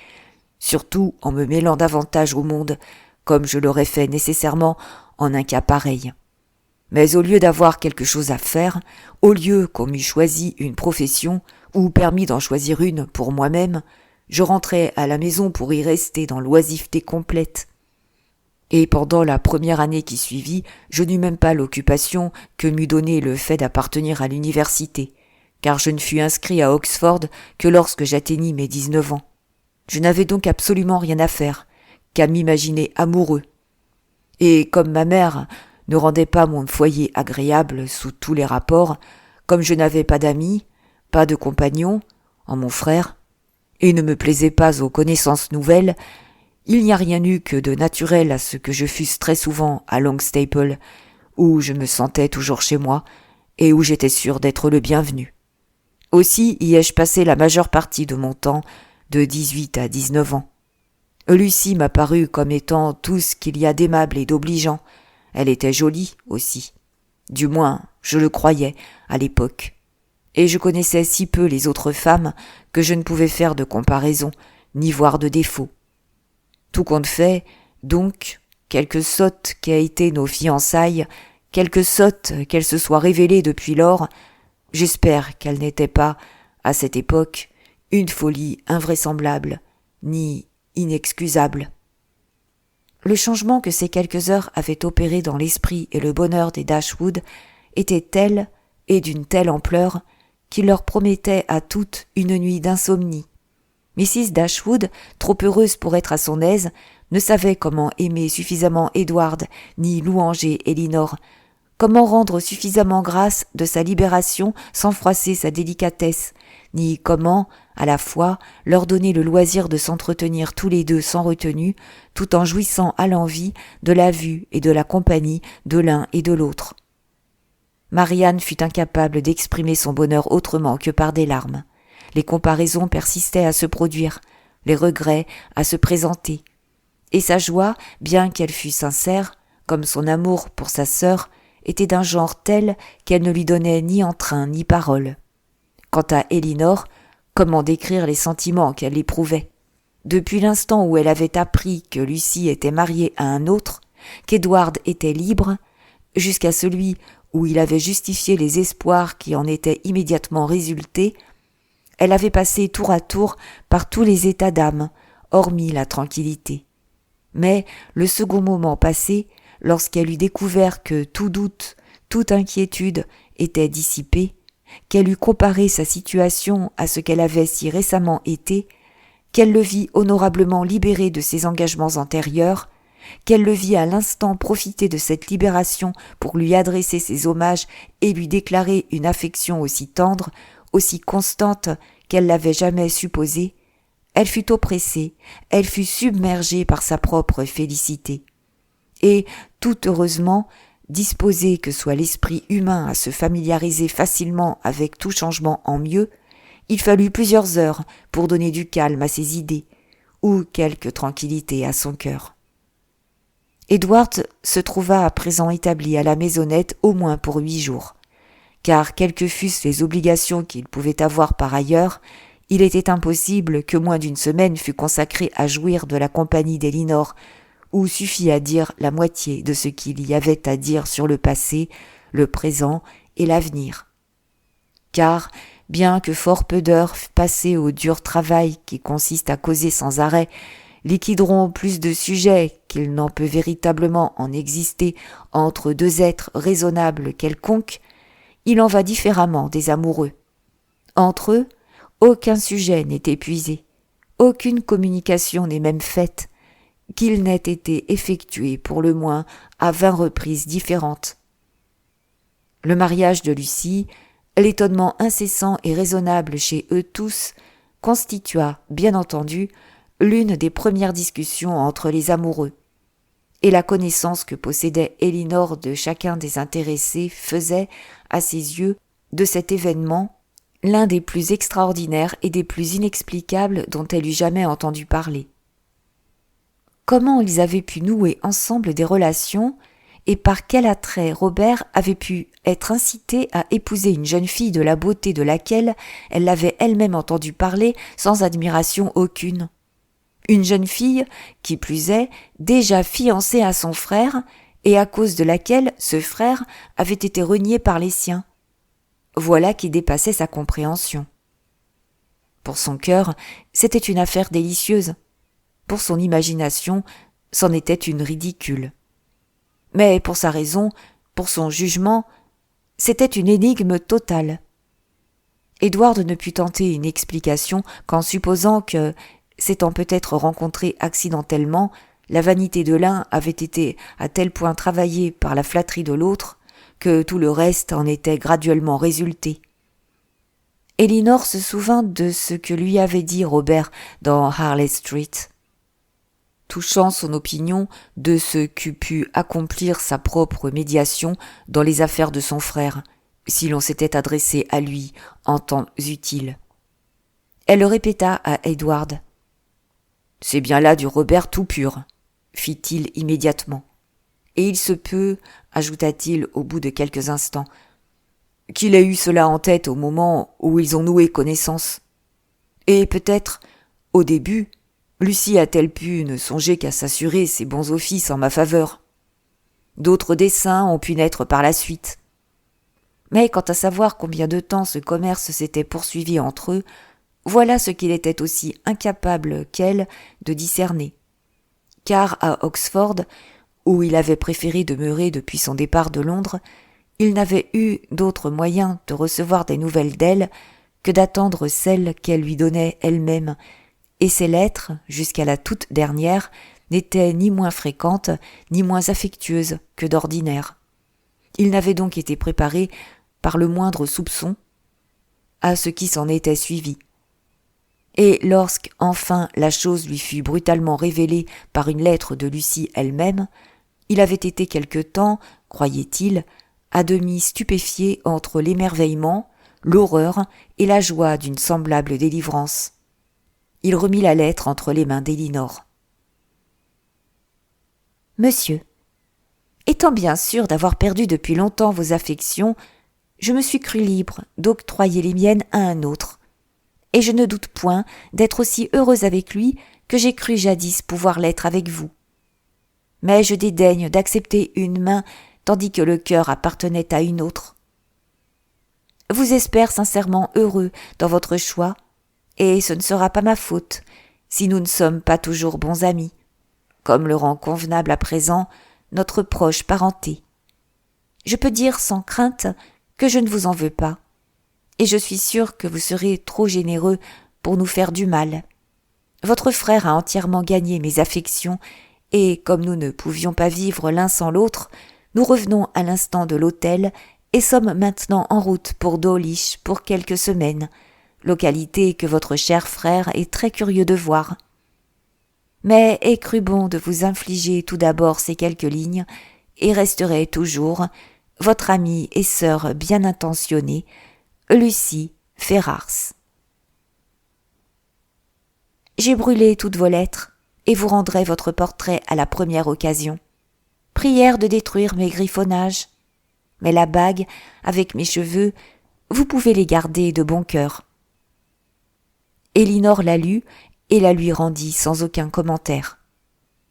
surtout en me mêlant davantage au monde, comme je l'aurais fait nécessairement en un cas pareil. Mais au lieu d'avoir quelque chose à faire, au lieu qu'on m'eût choisi une profession ou permis d'en choisir une pour moi-même, je rentrais à la maison pour y rester dans l'oisiveté complète. Et pendant la première année qui suivit, je n'eus même pas l'occupation que m'eût donné le fait d'appartenir à l'université, car je ne fus inscrit à Oxford que lorsque j'atteignis mes 19 ans. Je n'avais donc absolument rien à faire, qu'à m'imaginer amoureux. Et comme ma mère ne rendait pas mon foyer agréable sous tous les rapports, comme je n'avais pas d'amis, pas de compagnons, en mon frère, et ne me plaisais pas aux connaissances nouvelles, il n'y a rien eu que de naturel à ce que je fusse très souvent à Longstaple, où je me sentais toujours chez moi, et où j'étais sûr d'être le bienvenu. Aussi y ai-je passé la majeure partie de mon temps, de 18 à 19 ans. Lucie m'a paru comme étant tout ce qu'il y a d'aimable et d'obligeant. Elle était jolie aussi. Du moins, je le croyais à l'époque. Et je connaissais si peu les autres femmes que je ne pouvais faire de comparaison, ni voir de défaut. Tout compte fait, donc, quelque sotte qu'aient été nos fiançailles, quelque sotte qu'elles se soient révélées depuis lors, j'espère qu'elle n'était pas, à cette époque, une folie invraisemblable, ni inexcusable. Le changement que ces quelques heures avaient opéré dans l'esprit et le bonheur des Dashwood était tel et d'une telle ampleur qu'il leur promettait à toutes une nuit d'insomnie. Mrs. Dashwood, trop heureuse pour être à son aise, ne savait comment aimer suffisamment Edward, ni louanger Elinor, comment rendre suffisamment grâce de sa libération sans froisser sa délicatesse, ni comment, à la fois, leur donner le loisir de s'entretenir tous les deux sans retenue, tout en jouissant à l'envi de la vue et de la compagnie de l'un et de l'autre. Marianne fut incapable d'exprimer son bonheur autrement que par des larmes. Les comparaisons persistaient à se produire, les regrets à se présenter, et sa joie, bien qu'elle fût sincère, comme son amour pour sa sœur, était d'un genre tel qu'elle ne lui donnait ni entrain ni parole. Quant à Elinor, comment décrire les sentiments qu'elle éprouvait? Depuis l'instant où elle avait appris que Lucie était mariée à un autre, qu'Edward était libre, jusqu'à celui où il avait justifié les espoirs qui en étaient immédiatement résultés, elle avait passé tour à tour par tous les états d'âme, hormis la tranquillité. Mais le second moment passé, lorsqu'elle eut découvert que tout doute, toute inquiétude était dissipée, qu'elle eut comparé sa situation à ce qu'elle avait si récemment été, qu'elle le vit honorablement libéré de ses engagements antérieurs, qu'elle le vit à l'instant profiter de cette libération pour lui adresser ses hommages et lui déclarer une affection aussi tendre, aussi constante qu'elle l'avait jamais supposée, elle fut oppressée, elle fut submergée par sa propre félicité. Et, tout heureusement, disposé que soit l'esprit humain à se familiariser facilement avec tout changement en mieux, il fallut plusieurs heures pour donner du calme à ses idées, ou quelque tranquillité à son cœur. Edward se trouva à présent établi à la maisonnette au moins pour 8 jours, car quelles que fussent les obligations qu'il pouvait avoir par ailleurs, il était impossible que moins d'une semaine fût consacrée à jouir de la compagnie d'Elinor, où suffit à dire la moitié de ce qu'il y avait à dire sur le passé, le présent et l'avenir. Car, bien que fort peu d'heures passées au dur travail qui consiste à causer sans arrêt liquideront plus de sujets qu'il n'en peut véritablement en exister entre deux êtres raisonnables quelconques, il en va différemment des amoureux. Entre eux, aucun sujet n'est épuisé, aucune communication n'est même faite, qu'il n'ait été effectué pour le moins à 20 reprises différentes. Le mariage de Lucie, l'étonnement incessant et raisonnable chez eux tous, constitua, bien entendu, l'une des premières discussions entre les amoureux, et la connaissance que possédait Elinor de chacun des intéressés faisait, à ses yeux, de cet événement l'un des plus extraordinaires et des plus inexplicables dont elle eût jamais entendu parler. Comment ils avaient pu nouer ensemble des relations, et par quel attrait Robert avait pu être incité à épouser une jeune fille de la beauté de laquelle elle l'avait elle-même entendu parler sans admiration aucune. Une jeune fille, qui plus est, déjà fiancée à son frère, et à cause de laquelle ce frère avait été renié par les siens. Voilà qui dépassait sa compréhension. Pour son cœur, c'était une affaire délicieuse. Pour son imagination, c'en était une ridicule. Mais pour sa raison, pour son jugement, c'était une énigme totale. Edward ne put tenter une explication qu'en supposant que, s'étant peut-être rencontrés accidentellement, la vanité de l'un avait été à tel point travaillée par la flatterie de l'autre que tout le reste en était graduellement résulté. Elinor se souvint de ce que lui avait dit Robert dans Harley Street. Touchant son opinion de ce qu'eût pu accomplir sa propre médiation dans les affaires de son frère, si l'on s'était adressé à lui en temps utile. Elle le répéta à Edward. « C'est bien là du Robert tout pur », fit-il immédiatement. Et il se peut, ajouta-t-il au bout de quelques instants, qu'il ait eu cela en tête au moment où ils ont noué connaissance. Et peut-être, au début, Lucie a-t-elle pu ne songer qu'à s'assurer ses bons offices en ma faveur. D'autres desseins ont pu naître par la suite. Mais quant à savoir combien de temps ce commerce s'était poursuivi entre eux, voilà ce qu'il était aussi incapable qu'elle de discerner. Car à Oxford, où il avait préféré demeurer depuis son départ de Londres, il n'avait eu d'autre moyen de recevoir des nouvelles d'elle que d'attendre celles qu'elle lui donnait elle-même, et ses lettres, jusqu'à la toute dernière, n'étaient ni moins fréquentes, ni moins affectueuses que d'ordinaire. Il n'avait donc été préparé par le moindre soupçon, à ce qui s'en était suivi. Et lorsque, enfin, la chose lui fut brutalement révélée par une lettre de Lucie elle-même, il avait été quelque temps, croyait-il, à demi stupéfié entre l'émerveillement, l'horreur et la joie d'une semblable délivrance. Il remit la lettre entre les mains d'Elinor. « Monsieur, étant bien sûr d'avoir perdu depuis longtemps vos affections, je me suis cru libre d'octroyer les miennes à un autre, et je ne doute point d'être aussi heureuse avec lui que j'ai cru jadis pouvoir l'être avec vous. Mais je dédaigne d'accepter une main tandis que le cœur appartenait à une autre. Vous espère sincèrement heureux dans votre choix, et ce ne sera pas ma faute si nous ne sommes pas toujours bons amis, comme le rend convenable à présent notre proche parenté. Je peux dire sans crainte que je ne vous en veux pas, et je suis sûre que vous serez trop généreux pour nous faire du mal. Votre frère a entièrement gagné mes affections, et comme nous ne pouvions pas vivre l'un sans l'autre, nous revenons à l'instant de l'hôtel et sommes maintenant en route pour Dawlish pour quelques semaines, localité que votre cher frère est très curieux de voir. Mais ai cru bon de vous infliger tout d'abord ces quelques lignes, et resterai toujours votre amie et sœur bien intentionnée, Lucie Ferrars. J'ai brûlé toutes vos lettres, et vous rendrai votre portrait à la première occasion. Prière de détruire mes griffonnages. Mais la bague, avec mes cheveux, vous pouvez les garder de bon cœur. Elinor la lut et la lui rendit sans aucun commentaire.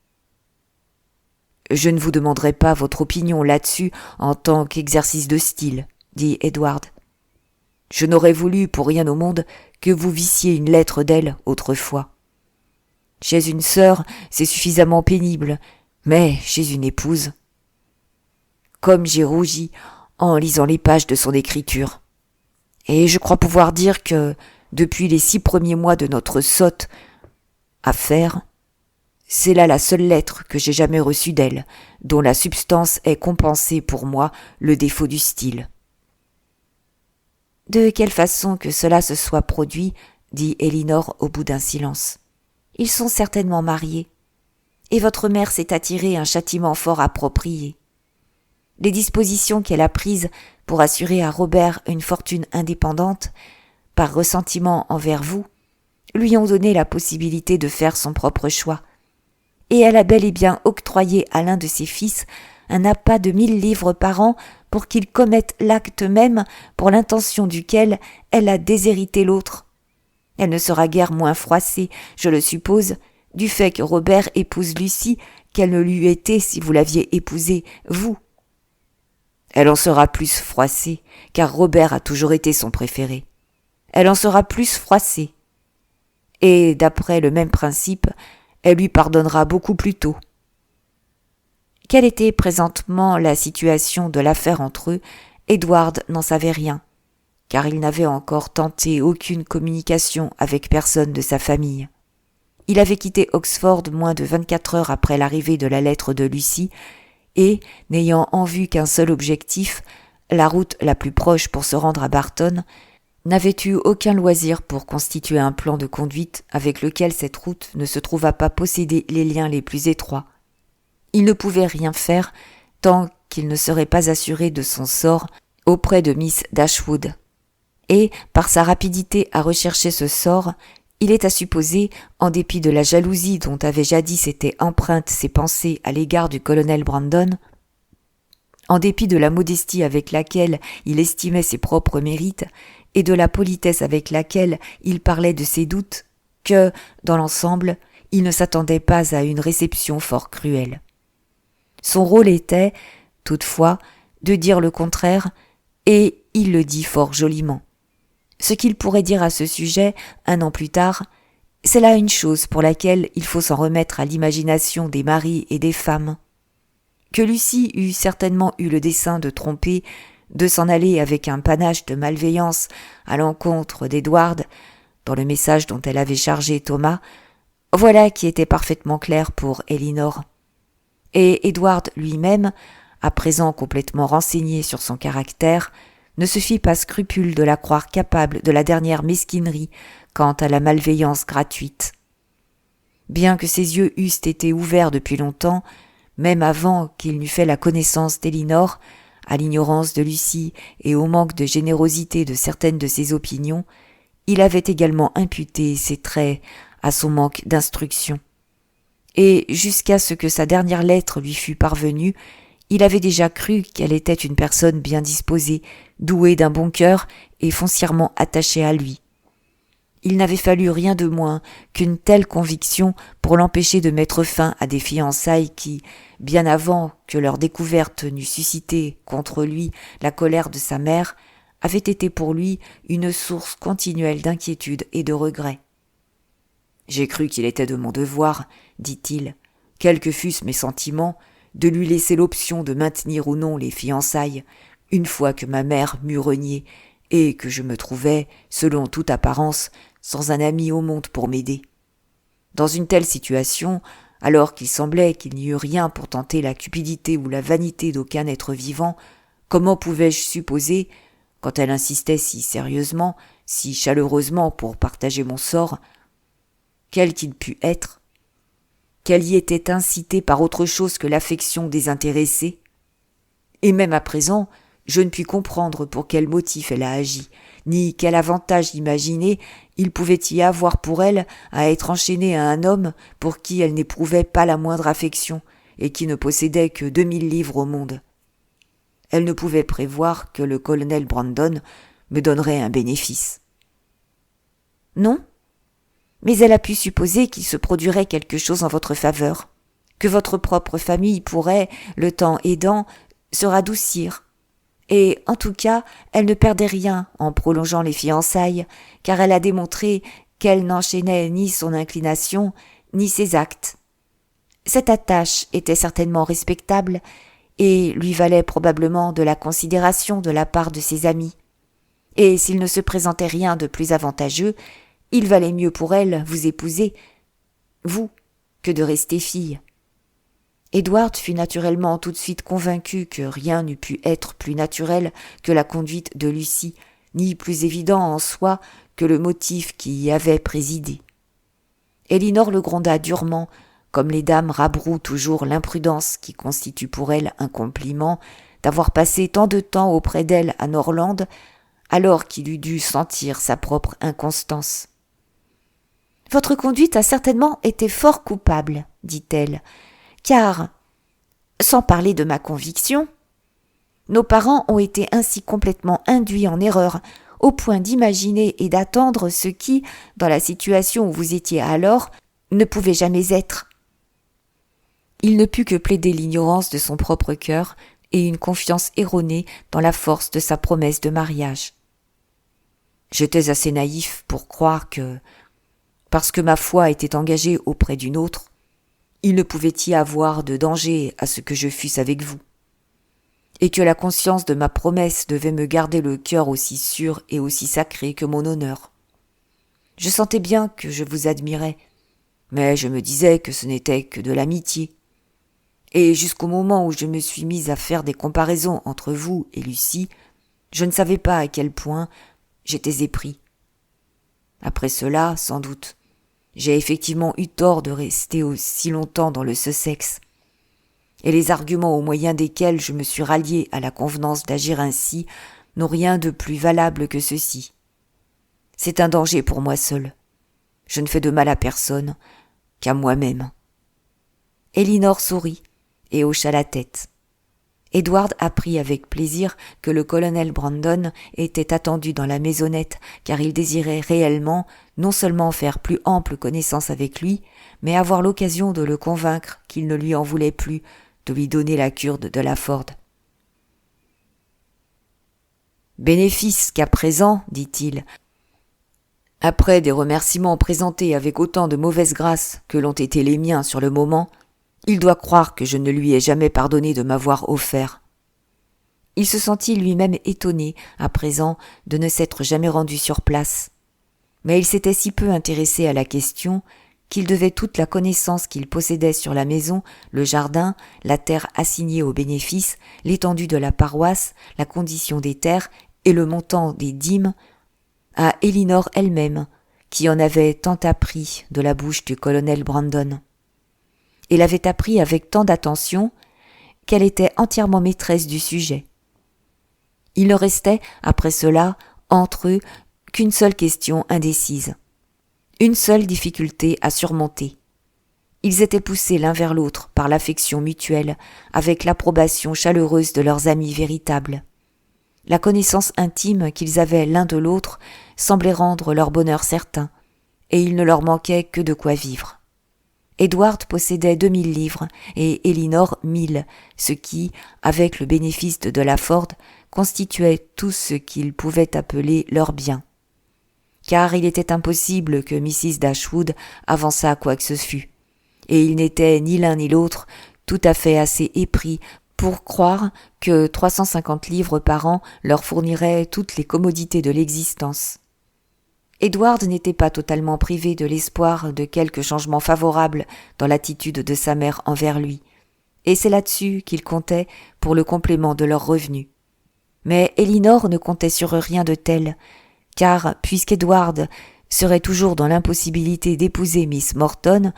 « Je ne vous demanderai pas votre opinion là-dessus en tant qu'exercice de style, dit Edward. Je n'aurais voulu pour rien au monde que vous vissiez une lettre d'elle autrefois. Chez une sœur, c'est suffisamment pénible, mais chez une épouse. Comme j'ai rougi en lisant les pages de son écriture. Et je crois pouvoir dire que, depuis les 6 premiers mois de notre sotte affaire, c'est là la seule lettre que j'ai jamais reçue d'elle, dont la substance ait compensé pour moi le défaut du style. » « De quelle façon que cela se soit produit, dit Elinor au bout d'un silence. Ils sont certainement mariés, et votre mère s'est attiré un châtiment fort approprié. Les dispositions qu'elle a prises pour assurer à Robert une fortune indépendante, par ressentiment envers vous, lui ont donné la possibilité de faire son propre choix, et elle a bel et bien octroyé à l'un de ses fils un appât de 1000 livres par an pour qu'il commette l'acte même pour l'intention duquel elle a déshérité l'autre. Elle ne sera guère moins froissée, je le suppose, du fait que Robert épouse Lucie qu'elle ne l'eût été si vous l'aviez épousée, vous. Elle en sera plus froissée, car Robert a toujours été son préféré. Elle en sera plus froissée. Et, d'après le même principe, elle lui pardonnera beaucoup plus tôt. Quelle était présentement la situation de l'affaire entre eux, Edward n'en savait rien, car il n'avait encore tenté aucune communication avec personne de sa famille. Il avait quitté Oxford moins de 24 heures après l'arrivée de la lettre de Lucie, et, n'ayant en vue qu'un seul objectif, la route la plus proche pour se rendre à Barton, n'avait eu aucun loisir pour constituer un plan de conduite avec lequel cette route ne se trouvât pas posséder les liens les plus étroits. Il ne pouvait rien faire tant qu'il ne serait pas assuré de son sort auprès de Miss Dashwood. Et, par sa rapidité à rechercher ce sort, il est à supposer, en dépit de la jalousie dont avaient jadis été empreintes ses pensées à l'égard du colonel Brandon, en dépit de la modestie avec laquelle il estimait ses propres mérites et de la politesse avec laquelle il parlait de ses doutes, que, dans l'ensemble, il ne s'attendait pas à une réception fort cruelle. Son rôle était, toutefois, de dire le contraire, et il le dit fort joliment. Ce qu'il pourrait dire à ce sujet, 1 an plus tard, c'est là une chose pour laquelle il faut s'en remettre à l'imagination des maris et des femmes. Que Lucie eût certainement eu le dessein de tromper, de s'en aller avec un panache de malveillance à l'encontre d'Edward, dans le message dont elle avait chargé Thomas, voilà qui était parfaitement clair pour Elinor. Et Edward lui-même, à présent complètement renseigné sur son caractère, ne se fit pas scrupule de la croire capable de la dernière mesquinerie quant à la malveillance gratuite. Bien que ses yeux eussent été ouverts depuis longtemps, même avant qu'il n'eût fait la connaissance d'Elinor, à l'ignorance de Lucie et au manque de générosité de certaines de ses opinions, il avait également imputé ces traits à son manque d'instruction. Et jusqu'à ce que sa dernière lettre lui fût parvenue, il avait déjà cru qu'elle était une personne bien disposée, douée d'un bon cœur et foncièrement attachée à lui. Il n'avait fallu rien de moins qu'une telle conviction pour l'empêcher de mettre fin à des fiançailles qui, bien avant que leur découverte n'eût suscité contre lui la colère de sa mère, avaient été pour lui une source continuelle d'inquiétude et de regret. « J'ai cru qu'il était de mon devoir, dit-il, quels que fussent mes sentiments, de lui laisser l'option de maintenir ou non les fiançailles, une fois que ma mère m'eut renié, et que je me trouvais, selon toute apparence, sans un ami au monde pour m'aider. Dans une telle situation, alors qu'il semblait qu'il n'y eût rien pour tenter la cupidité ou la vanité d'aucun être vivant, comment pouvais-je supposer, quand elle insistait si sérieusement, si chaleureusement pour partager mon sort, quel qu'il pût être, qu'elle y était incitée par autre chose que l'affection désintéressée? Et même à présent, je ne puis comprendre pour quel motif elle a agi, ni quel avantage imaginé il pouvait y avoir pour elle à être enchaînée à un homme pour qui elle n'éprouvait pas la moindre affection et qui ne possédait que 2000 livres au monde. Elle ne pouvait prévoir que le colonel Brandon me donnerait un bénéfice. Non, mais elle a pu supposer qu'il se produirait quelque chose en votre faveur, que votre propre famille pourrait, le temps aidant, se radoucir. Et, en tout cas, elle ne perdait rien en prolongeant les fiançailles, car elle a démontré qu'elle n'enchaînait ni son inclination, ni ses actes. Cette attache était certainement respectable, et lui valait probablement de la considération de la part de ses amis. Et s'il ne se présentait rien de plus avantageux, il valait mieux pour elle vous épouser, vous, que de rester fille. Edward fut naturellement tout de suite convaincu que rien n'eût pu être plus naturel que la conduite de Lucie, ni plus évident en soi que le motif qui y avait présidé. Elinor le gronda durement, comme les dames rabrouent toujours l'imprudence qui constitue pour elle un compliment, d'avoir passé tant de temps auprès d'elle à Norland, alors qu'il eût dû sentir sa propre inconstance. « Votre conduite a certainement été fort coupable, dit-elle, car, sans parler de ma conviction, nos parents ont été ainsi complètement induits en erreur, au point d'imaginer et d'attendre ce qui, dans la situation où vous étiez alors, ne pouvait jamais être. » Il ne put que plaider l'ignorance de son propre cœur et une confiance erronée dans la force de sa promesse de mariage. J'étais assez naïf pour croire que, parce que ma foi était engagée auprès d'une autre, il ne pouvait y avoir de danger à ce que je fusse avec vous, et que la conscience de ma promesse devait me garder le cœur aussi sûr et aussi sacré que mon honneur. Je sentais bien que je vous admirais, mais je me disais que ce n'était que de l'amitié. Et jusqu'au moment où je me suis mise à faire des comparaisons entre vous et Lucie, je ne savais pas à quel point j'étais épris. Après cela, sans doute, j'ai effectivement eu tort de rester aussi longtemps dans le Sussex, et les arguments au moyen desquels je me suis rallié à la convenance d'agir ainsi n'ont rien de plus valable que ceci. C'est un danger pour moi seul. Je ne fais de mal à personne qu'à moi-même. Elinor sourit et hocha la tête. Edward apprit avec plaisir que le colonel Brandon était attendu dans la maisonnette, car il désirait réellement non seulement faire plus ample connaissance avec lui, mais avoir l'occasion de le convaincre qu'il ne lui en voulait plus de lui donner la cure de la Ford. « Bénéfice qu'à présent, dit-il, après des remerciements présentés avec autant de mauvaise grâce que l'ont été les miens sur le moment, il doit croire que je ne lui ai jamais pardonné de m'avoir offert. » Il se sentit lui-même étonné, à présent, de ne s'être jamais rendu sur place. Mais il s'était si peu intéressé à la question qu'il devait toute la connaissance qu'il possédait sur la maison, le jardin, la terre assignée aux bénéfices, l'étendue de la paroisse, la condition des terres et le montant des dîmes à Elinor elle-même, qui en avait tant appris de la bouche du colonel Brandon. Et l'avait appris avec tant d'attention qu'elle était entièrement maîtresse du sujet. Il ne restait, après cela, entre eux, qu'une seule question indécise, une seule difficulté à surmonter. Ils étaient poussés l'un vers l'autre par l'affection mutuelle, avec l'approbation chaleureuse de leurs amis véritables. La connaissance intime qu'ils avaient l'un de l'autre semblait rendre leur bonheur certain, et il ne leur manquait que de quoi vivre. Edward possédait 2000 livres et Elinor 1000, ce qui, avec le bénéfice de la Ford, constituait tout ce qu'ils pouvaient appeler leur bien. Car il était impossible que Mrs. Dashwood avançât quoi que ce fût, et ils n'étaient ni l'un ni l'autre tout à fait assez épris pour croire que 350 livres par an leur fourniraient toutes les commodités de l'existence. Edward n'était pas totalement privé de l'espoir de quelque changement favorable dans l'attitude de sa mère envers lui, et c'est là-dessus qu'il comptait pour le complément de leurs revenus. Mais Elinor ne comptait sur rien de tel, car puisqu'Edward serait toujours dans l'impossibilité d'épouser Miss Morton,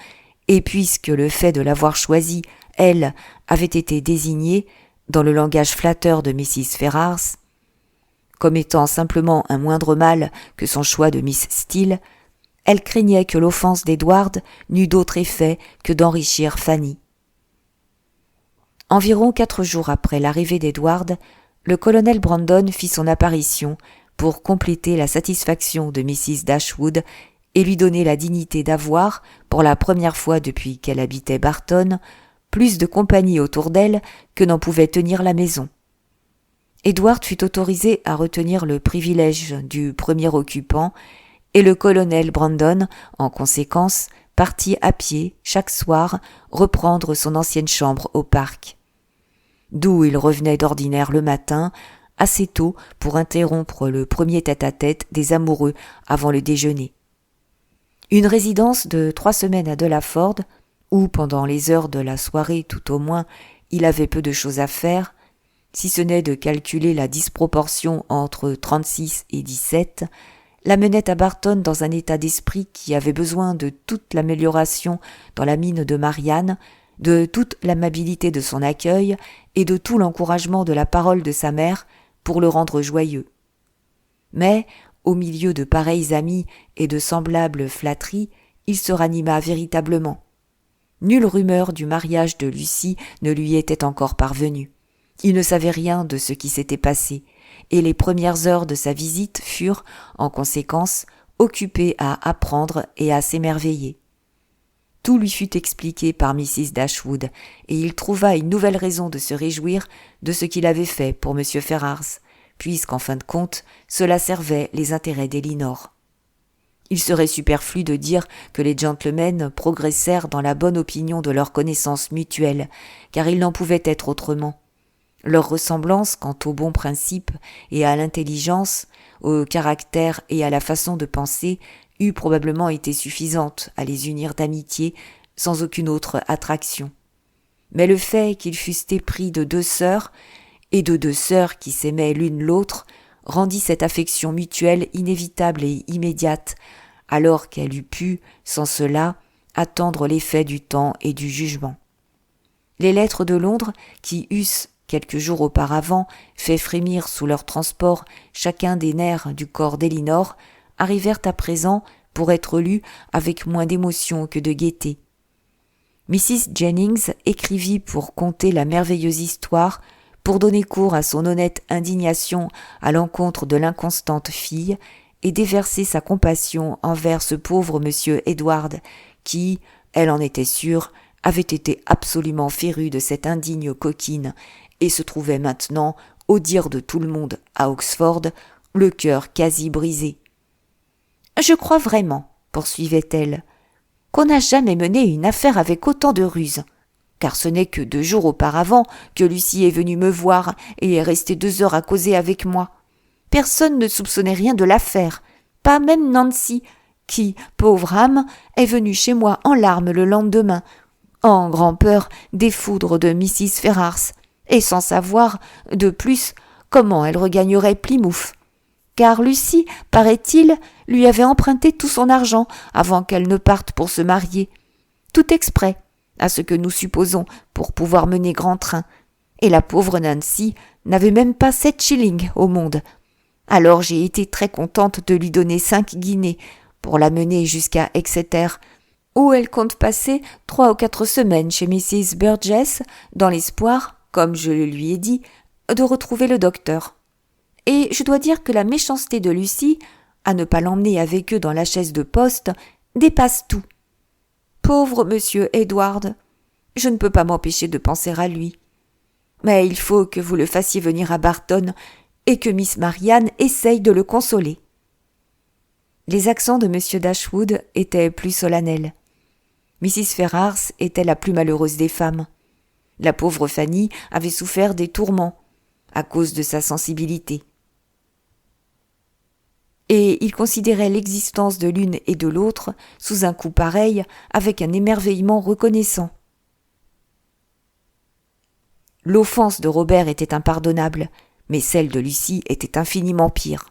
et puisque le fait de l'avoir choisie, elle, avait été désignée, dans le langage flatteur de Mrs. Ferrars, comme étant simplement un moindre mal que son choix de Miss Steele, elle craignait que l'offense d'Edward n'eût d'autre effet que d'enrichir Fanny. Environ 4 jours après l'arrivée d'Edward, le colonel Brandon fit son apparition pour compléter la satisfaction de Mrs. Dashwood et lui donner la dignité d'avoir, pour la première fois depuis qu'elle habitait Barton, plus de compagnie autour d'elle que n'en pouvait tenir la maison. Edward fut autorisé à retenir le privilège du premier occupant, et le colonel Brandon, en conséquence, partit à pied, chaque soir, reprendre son ancienne chambre au parc, d'où il revenait d'ordinaire le matin, assez tôt pour interrompre le premier tête-à-tête des amoureux avant le déjeuner. Une résidence de 3 semaines à Delaford, où, pendant les heures de la soirée tout au moins, il avait peu de choses à faire, si ce n'est de calculer la disproportion entre 36 et 17, l'amenait à Barton dans un état d'esprit qui avait besoin de toute l'amélioration dans la mine de Marianne, de toute l'amabilité de son accueil et de tout l'encouragement de la parole de sa mère pour le rendre joyeux. Mais, au milieu de pareils amis et de semblables flatteries, il se ranima véritablement. Nulle rumeur du mariage de Lucie ne lui était encore parvenue. Il ne savait rien de ce qui s'était passé, et les premières heures de sa visite furent, en conséquence, occupées à apprendre et à s'émerveiller. Tout lui fut expliqué par Mrs. Dashwood, et il trouva une nouvelle raison de se réjouir de ce qu'il avait fait pour M. Ferrars, puisqu'en fin de compte, cela servait les intérêts d'Elinor. Il serait superflu de dire que les gentlemen progressèrent dans la bonne opinion de leur connaissance mutuelle, car il n'en pouvait être autrement. Leur ressemblance quant aux bons principes et à l'intelligence, au caractère et à la façon de penser eût probablement été suffisante à les unir d'amitié sans aucune autre attraction. Mais le fait qu'ils fussent épris de 2 sœurs, et de 2 sœurs qui s'aimaient l'une l'autre, rendit cette affection mutuelle inévitable et immédiate, alors qu'elle eût pu, sans cela, attendre l'effet du temps et du jugement. Les lettres de Londres, qui eussent, quelques jours auparavant, fait frémir sous leur transport chacun des nerfs du corps d'Elinor, arrivèrent à présent pour être lues avec moins d'émotion que de gaieté. Mrs. Jennings écrivit pour conter la merveilleuse histoire, pour donner cours à son honnête indignation à l'encontre de l'inconstante fille, et déverser sa compassion envers ce pauvre monsieur Edward, qui, elle en était sûre, avait été absolument féru de cette indigne coquine, et se trouvait maintenant, au dire de tout le monde à Oxford, le cœur quasi brisé. « Je crois vraiment, poursuivait-elle, qu'on n'a jamais mené une affaire avec autant de ruse, car ce n'est que 2 jours auparavant que Lucie est venue me voir et est restée 2 heures à causer avec moi. Personne ne soupçonnait rien de l'affaire, pas même Nancy, qui, pauvre âme, est venue chez moi en larmes le lendemain, en grand-peur des foudres de Mrs. Ferrars, et sans savoir, de plus, comment elle regagnerait Plymouth, car Lucie, paraît-il, lui avait emprunté tout son argent avant qu'elle ne parte pour se marier. Tout exprès, à ce que nous supposons, pour pouvoir mener grand train. Et la pauvre Nancy n'avait même pas 7 shillings au monde. Alors j'ai été très contente de lui donner 5 guinées pour la mener jusqu'à Exeter, où elle compte passer 3 ou 4 semaines chez Mrs. Burgess, dans l'espoir, comme je le lui ai dit, de retrouver le docteur. Et je dois dire que la méchanceté de Lucie, à ne pas l'emmener avec eux dans la chaise de poste, dépasse tout. Pauvre monsieur Edward, je ne peux pas m'empêcher de penser à lui. Mais il faut que vous le fassiez venir à Barton et que Miss Marianne essaye de le consoler. » Les accents de M. Dashwood étaient plus solennels. Mrs. Ferrars était la plus malheureuse des femmes. La pauvre Fanny avait souffert des tourments à cause de sa sensibilité. Et il considérait l'existence de l'une et de l'autre sous un coup pareil avec un émerveillement reconnaissant. L'offense de Robert était impardonnable, mais celle de Lucie était infiniment pire.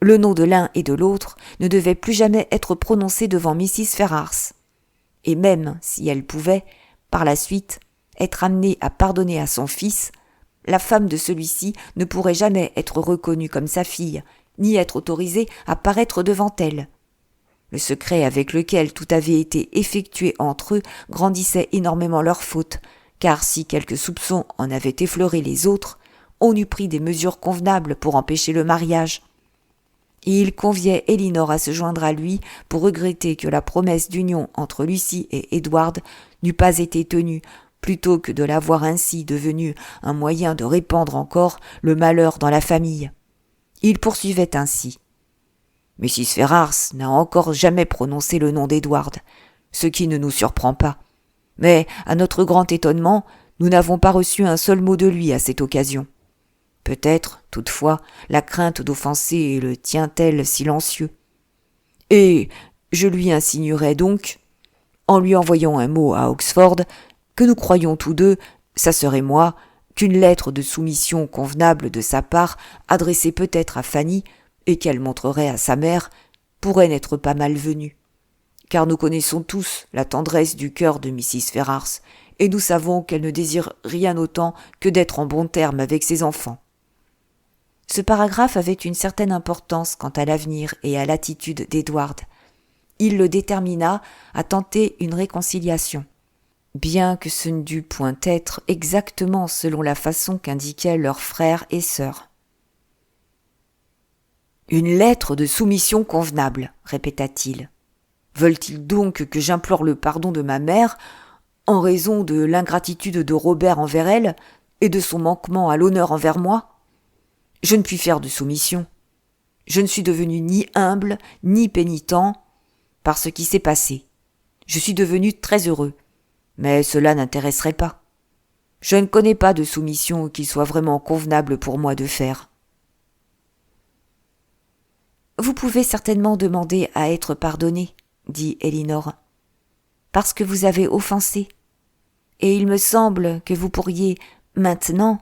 Le nom de l'un et de l'autre ne devait plus jamais être prononcé devant Mrs. Ferrars. Et même si elle pouvait, par la suite, être amenée à pardonner à son fils, la femme de celui-ci ne pourrait jamais être reconnue comme sa fille, ni être autorisée à paraître devant elle. Le secret avec lequel tout avait été effectué entre eux grandissait énormément leur faute, car si quelques soupçons en avaient effleuré les autres, on eût pris des mesures convenables pour empêcher le mariage. Et il conviait Elinor à se joindre à lui pour regretter que la promesse d'union entre Lucie et Edward n'eût pas été tenue, plutôt que de la voir ainsi devenue un moyen de répandre encore le malheur dans la famille. Il poursuivait ainsi. Mrs. Ferrars n'a encore jamais prononcé le nom d'Edward, ce qui ne nous surprend pas. Mais, à notre grand étonnement, nous n'avons pas reçu un seul mot de lui à cette occasion. Peut-être, toutefois, la crainte d'offenser le tient-elle silencieux. Et je lui insinuerai donc, en lui envoyant un mot à Oxford, que nous croyons tous deux, sa sœur et moi, qu'une lettre de soumission convenable de sa part, adressée peut-être à Fanny, et qu'elle montrerait à sa mère, pourrait n'être pas malvenue. Car nous connaissons tous la tendresse du cœur de Mrs. Ferrars, et nous savons qu'elle ne désire rien autant que d'être en bons termes avec ses enfants. Ce paragraphe avait une certaine importance quant à l'avenir et à l'attitude d'Edward. Il le détermina à tenter une réconciliation, bien que ce ne dût point être exactement selon la façon qu'indiquaient leurs frères et sœurs. « Une lettre de soumission convenable, répéta-t-il. Veulent-ils donc que j'implore le pardon de ma mère en raison de l'ingratitude de Robert envers elle et de son manquement à l'honneur envers moi ? Je ne puis faire de soumission. Je ne suis devenu ni humble, ni pénitent par ce qui s'est passé. Je suis devenu très heureux, mais cela n'intéresserait pas. Je ne connais pas de soumission qu'il soit vraiment convenable pour moi de faire. Vous pouvez certainement demander à être pardonné, dit Elinor, parce que vous avez offensé. Et il me semble que vous pourriez, maintenant,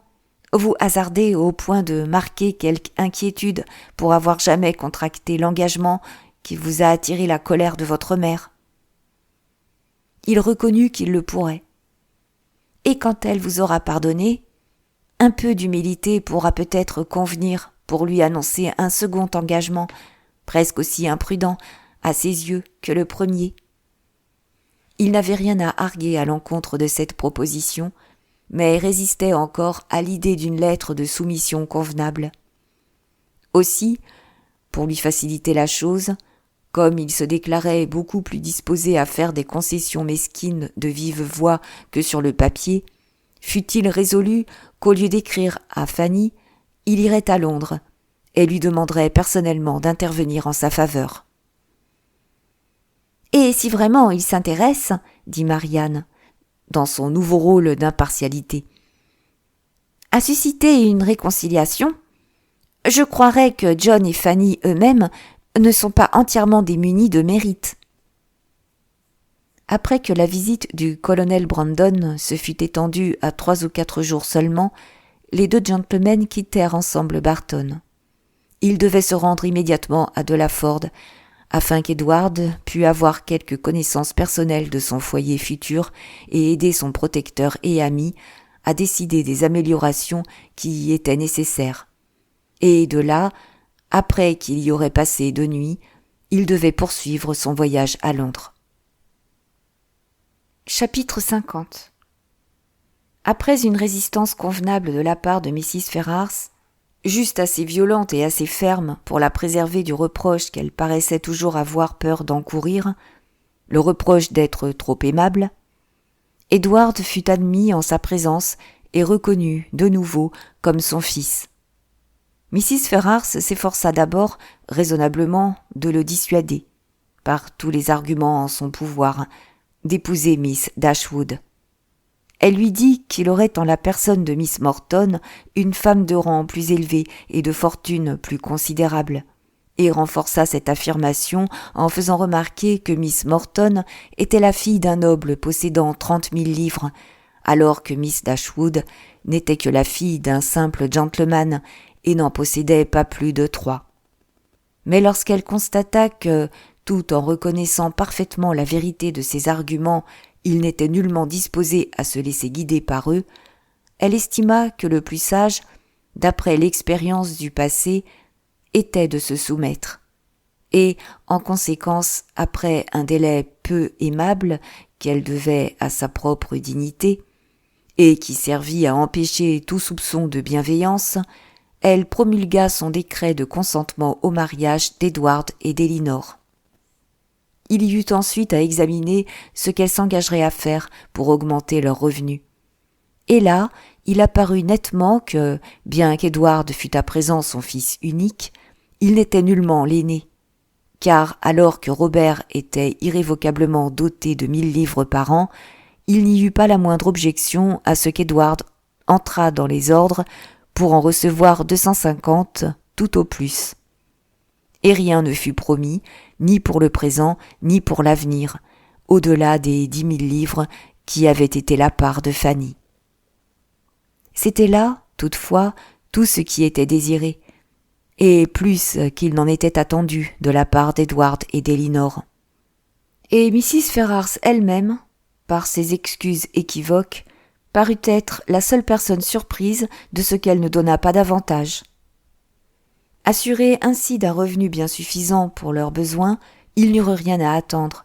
vous hasarder au point de marquer quelque inquiétude pour avoir jamais contracté l'engagement qui vous a attiré la colère de votre mère. Il reconnut qu'il le pourrait. Et quand elle vous aura pardonné, un peu d'humilité pourra peut-être convenir pour lui annoncer un second engagement, presque aussi imprudent à ses yeux que le premier. Il n'avait rien à arguer à l'encontre de cette proposition, mais résistait encore à l'idée d'une lettre de soumission convenable. Aussi, pour lui faciliter la chose, comme il se déclarait beaucoup plus disposé à faire des concessions mesquines de vive voix que sur le papier, fut-il résolu qu'au lieu d'écrire à Fanny, il irait à Londres et lui demanderait personnellement d'intervenir en sa faveur. « Et si vraiment il s'intéresse, dit Marianne, dans son nouveau rôle d'impartialité, à susciter une réconciliation, je croirais que John et Fanny eux-mêmes ne sont pas entièrement démunis de mérite. » Après que la visite du colonel Brandon se fut étendue à 3 ou 4 jours seulement, les deux gentlemen quittèrent ensemble Barton. il devait se rendre immédiatement à Delaford, afin qu'Edward pût avoir quelques connaissances personnelles de son foyer futur et aider son protecteur et ami à décider des améliorations qui y étaient nécessaires. Et de là, après qu'il y aurait passé 2 nuits, il devait poursuivre son voyage à Londres. Chapitre 50. Après une résistance convenable de la part de Mrs. Ferrars, juste assez violente et assez ferme pour la préserver du reproche qu'elle paraissait toujours avoir peur d'encourir, le reproche d'être trop aimable, Edward fut admis en sa présence et reconnu de nouveau comme son fils. Mrs. Ferrars s'efforça d'abord, raisonnablement, de le dissuader, par tous les arguments en son pouvoir, d'épouser Miss Dashwood. Elle lui dit qu'il aurait en la personne de Miss Morton une femme de rang plus élevé et de fortune plus considérable, et renforça cette affirmation en faisant remarquer que Miss Morton était la fille d'un noble possédant 30 000 livres, alors que Miss Dashwood n'était que la fille d'un simple gentleman et n'en possédait pas plus de 3. Mais lorsqu'elle constata que, tout en reconnaissant parfaitement la vérité de ses arguments, il n'était nullement disposé à se laisser guider par eux, elle estima que le plus sage, d'après l'expérience du passé, était de se soumettre. Et, en conséquence, après un délai peu aimable qu'elle devait à sa propre dignité, et qui servit à empêcher tout soupçon de bienveillance, elle promulgua son décret de consentement au mariage d'Edward et d'Elinor. Il y eut ensuite à examiner ce qu'elle s'engagerait à faire pour augmenter leurs revenus. Et là, il apparut nettement que, bien qu'Edward fût à présent son fils unique, il n'était nullement l'aîné, car alors que Robert était irrévocablement doté de 1000 livres par an, il n'y eut pas la moindre objection à ce qu'Edward entrât dans les ordres pour en recevoir 250 tout au plus. Et rien ne fut promis, ni pour le présent, ni pour l'avenir, au-delà des 10 000 livres qui avaient été la part de Fanny. C'était là, toutefois, tout ce qui était désiré, et plus qu'il n'en était attendu de la part d'Edward et d'Elinor. Et Mrs. Ferrars elle-même, par ses excuses équivoques, parut être la seule personne surprise de ce qu'elle ne donna pas davantage. Assurés ainsi d'un revenu bien suffisant pour leurs besoins, ils n'eurent rien à attendre,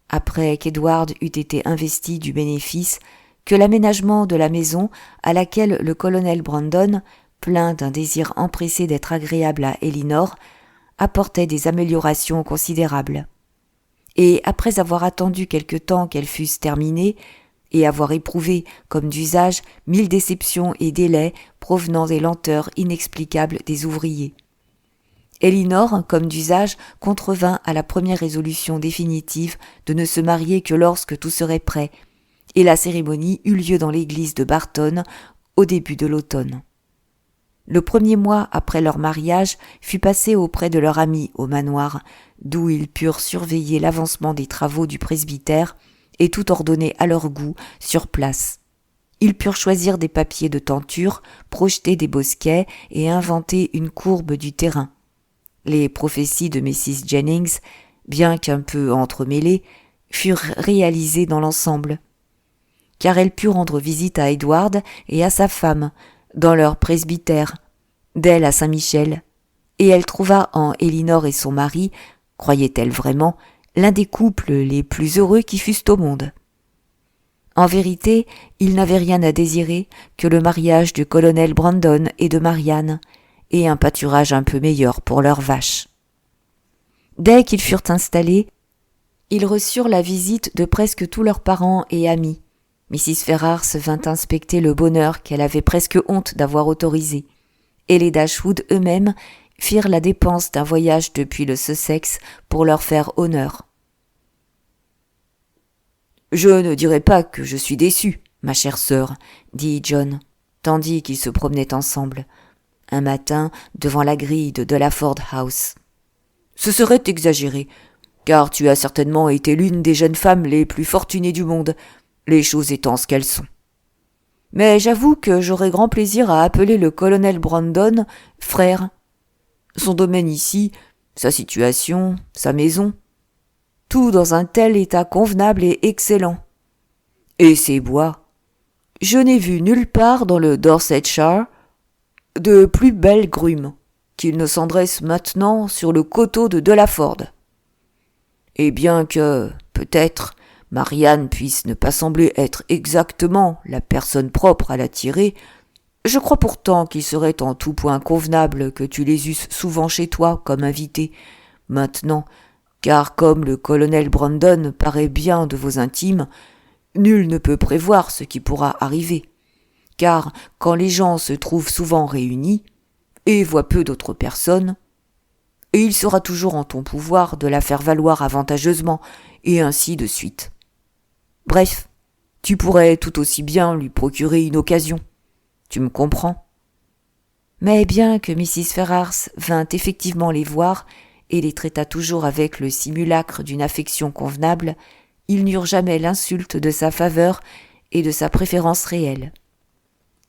après qu'Edward eût été investi du bénéfice, que l'aménagement de la maison à laquelle le colonel Brandon, plein d'un désir empressé d'être agréable à Elinor, apportait des améliorations considérables. Et après avoir attendu quelque temps qu'elles fussent terminées, et avoir éprouvé, comme d'usage, 1000 déceptions et délais provenant des lenteurs inexplicables des ouvriers, Elinor, comme d'usage, contrevint à la première résolution définitive de ne se marier que lorsque tout serait prêt, et la cérémonie eut lieu dans l'église de Barton au début de l'automne. Le premier mois après leur mariage fut passé auprès de leur ami au manoir, d'où ils purent surveiller l'avancement des travaux du presbytère et tout ordonner à leur goût sur place. Ils purent choisir des papiers de tenture, projeter des bosquets et inventer une courbe du terrain. Les prophéties de Mrs. Jennings, bien qu'un peu entremêlées, furent réalisées dans l'ensemble, car elle put rendre visite à Edward et à sa femme, dans leur presbytère, d'elle à Saint-Michel, et elle trouva en Elinor et son mari, croyait-elle vraiment, l'un des couples les plus heureux qui fussent au monde. En vérité, ils n'avaient rien à désirer que le mariage du colonel Brandon et de Marianne, et un pâturage un peu meilleur pour leurs vaches. Dès qu'ils furent installés, ils reçurent la visite de presque tous leurs parents et amis. Mrs. Ferrars vint inspecter le bonheur qu'elle avait presque honte d'avoir autorisé, et les Dashwood eux-mêmes firent la dépense d'un voyage depuis le Sussex pour leur faire honneur. « Je ne dirai pas que je suis déçu, ma chère sœur, dit John, tandis qu'ils se promenaient ensemble, un matin devant la grille de Delaford House. Ce serait exagéré, car tu as certainement été l'une des jeunes femmes les plus fortunées du monde, les choses étant ce qu'elles sont. Mais j'avoue que j'aurais grand plaisir à appeler le colonel Brandon frère. Son domaine ici, sa situation, sa maison, tout dans un tel état convenable et excellent. Et ses bois. Je n'ai vu nulle part dans le Dorsetshire de plus belles grumes qu'il ne s'en dresse maintenant sur le coteau de Delaford. Et bien que, peut-être, Marianne puisse ne pas sembler être exactement la personne propre à l'attirer, je crois pourtant qu'il serait en tout point convenable que tu les eusses souvent chez toi comme invité, maintenant, car comme le colonel Brandon paraît bien de vos intimes, nul ne peut prévoir ce qui pourra arriver, car quand les gens se trouvent souvent réunis, et voient peu d'autres personnes, et il sera toujours en ton pouvoir de la faire valoir avantageusement, et ainsi de suite. Bref, tu pourrais tout aussi bien lui procurer une occasion. Tu me comprends ? Mais bien que Mrs. Ferrars vînt effectivement les voir et les traitât toujours avec le simulacre d'une affection convenable, ils n'eurent jamais l'insulte de sa faveur et de sa préférence réelle.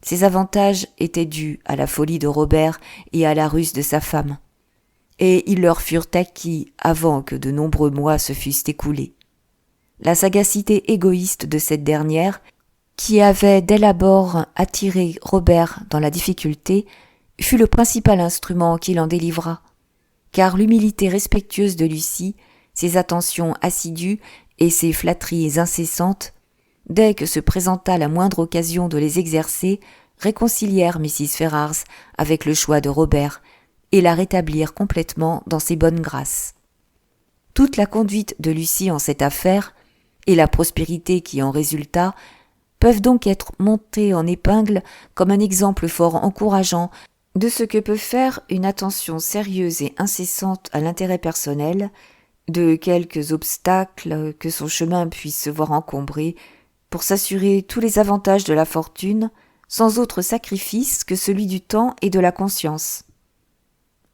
Ces avantages étaient dus à la folie de Robert et à la ruse de sa femme, et ils leur furent acquis avant que de nombreux mois se fussent écoulés. La sagacité égoïste de cette dernière, qui avait dès l'abord attiré Robert dans la difficulté, fut le principal instrument qui l'en délivra, car l'humilité respectueuse de Lucie, ses attentions assidues et ses flatteries incessantes, dès que se présenta la moindre occasion de les exercer, réconcilièrent Mrs. Ferrars avec le choix de Robert et la rétablirent complètement dans ses bonnes grâces. Toute la conduite de Lucie en cette affaire, et la prospérité qui en résulta, peuvent donc être montées en épingle comme un exemple fort encourageant de ce que peut faire une attention sérieuse et incessante à l'intérêt personnel, de quelques obstacles que son chemin puisse se voir encombré, pour s'assurer tous les avantages de la fortune, sans autre sacrifice que celui du temps et de la conscience.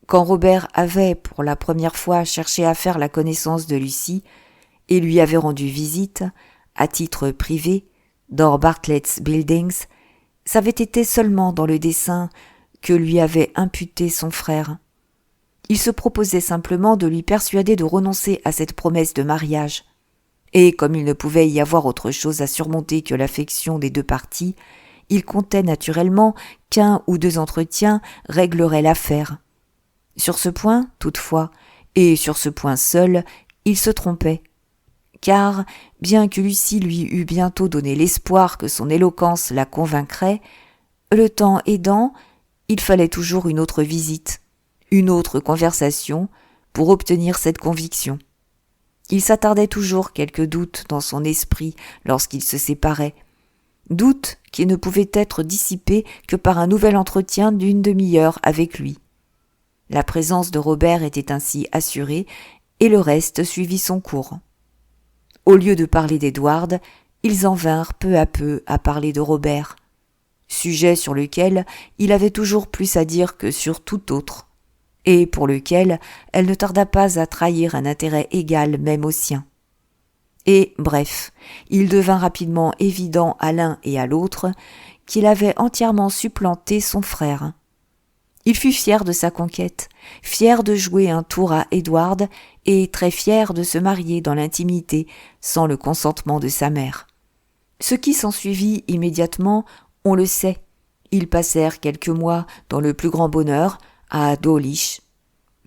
Quand Robert avait pour la première fois cherché à faire la connaissance de Lucie, et lui avait rendu visite, à titre privé, dans Bartlett's Buildings, c'avait été seulement dans le dessein que lui avait imputé son frère. Il se proposait simplement de lui persuader de renoncer à cette promesse de mariage, et comme il ne pouvait y avoir autre chose à surmonter que l'affection des deux parties, il comptait naturellement qu'un ou deux entretiens régleraient l'affaire. Sur ce point, toutefois, et sur ce point seul, il se trompait, car, bien que Lucie lui eût bientôt donné l'espoir que son éloquence la convaincrait, le temps aidant, il fallait toujours une autre visite, une autre conversation, pour obtenir cette conviction. Il s'attardait toujours quelques doutes dans son esprit lorsqu'ils se séparaient, doutes qui ne pouvaient être dissipés que par un nouvel entretien d'une demi-heure avec lui. La présence de Robert était ainsi assurée, et le reste suivit son cours. Au lieu de parler d'Edward, ils en vinrent peu à peu à parler de Robert, sujet sur lequel il avait toujours plus à dire que sur tout autre, et pour lequel elle ne tarda pas à trahir un intérêt égal même au sien. Et, bref, il devint rapidement évident à l'un et à l'autre qu'il avait entièrement supplanté son frère. Il fut fier de sa conquête, fier de jouer un tour à Edward et très fier de se marier dans l'intimité sans le consentement de sa mère. Ce qui s'ensuivit immédiatement, on le sait. Ils passèrent quelques mois dans le plus grand bonheur à Dawlish,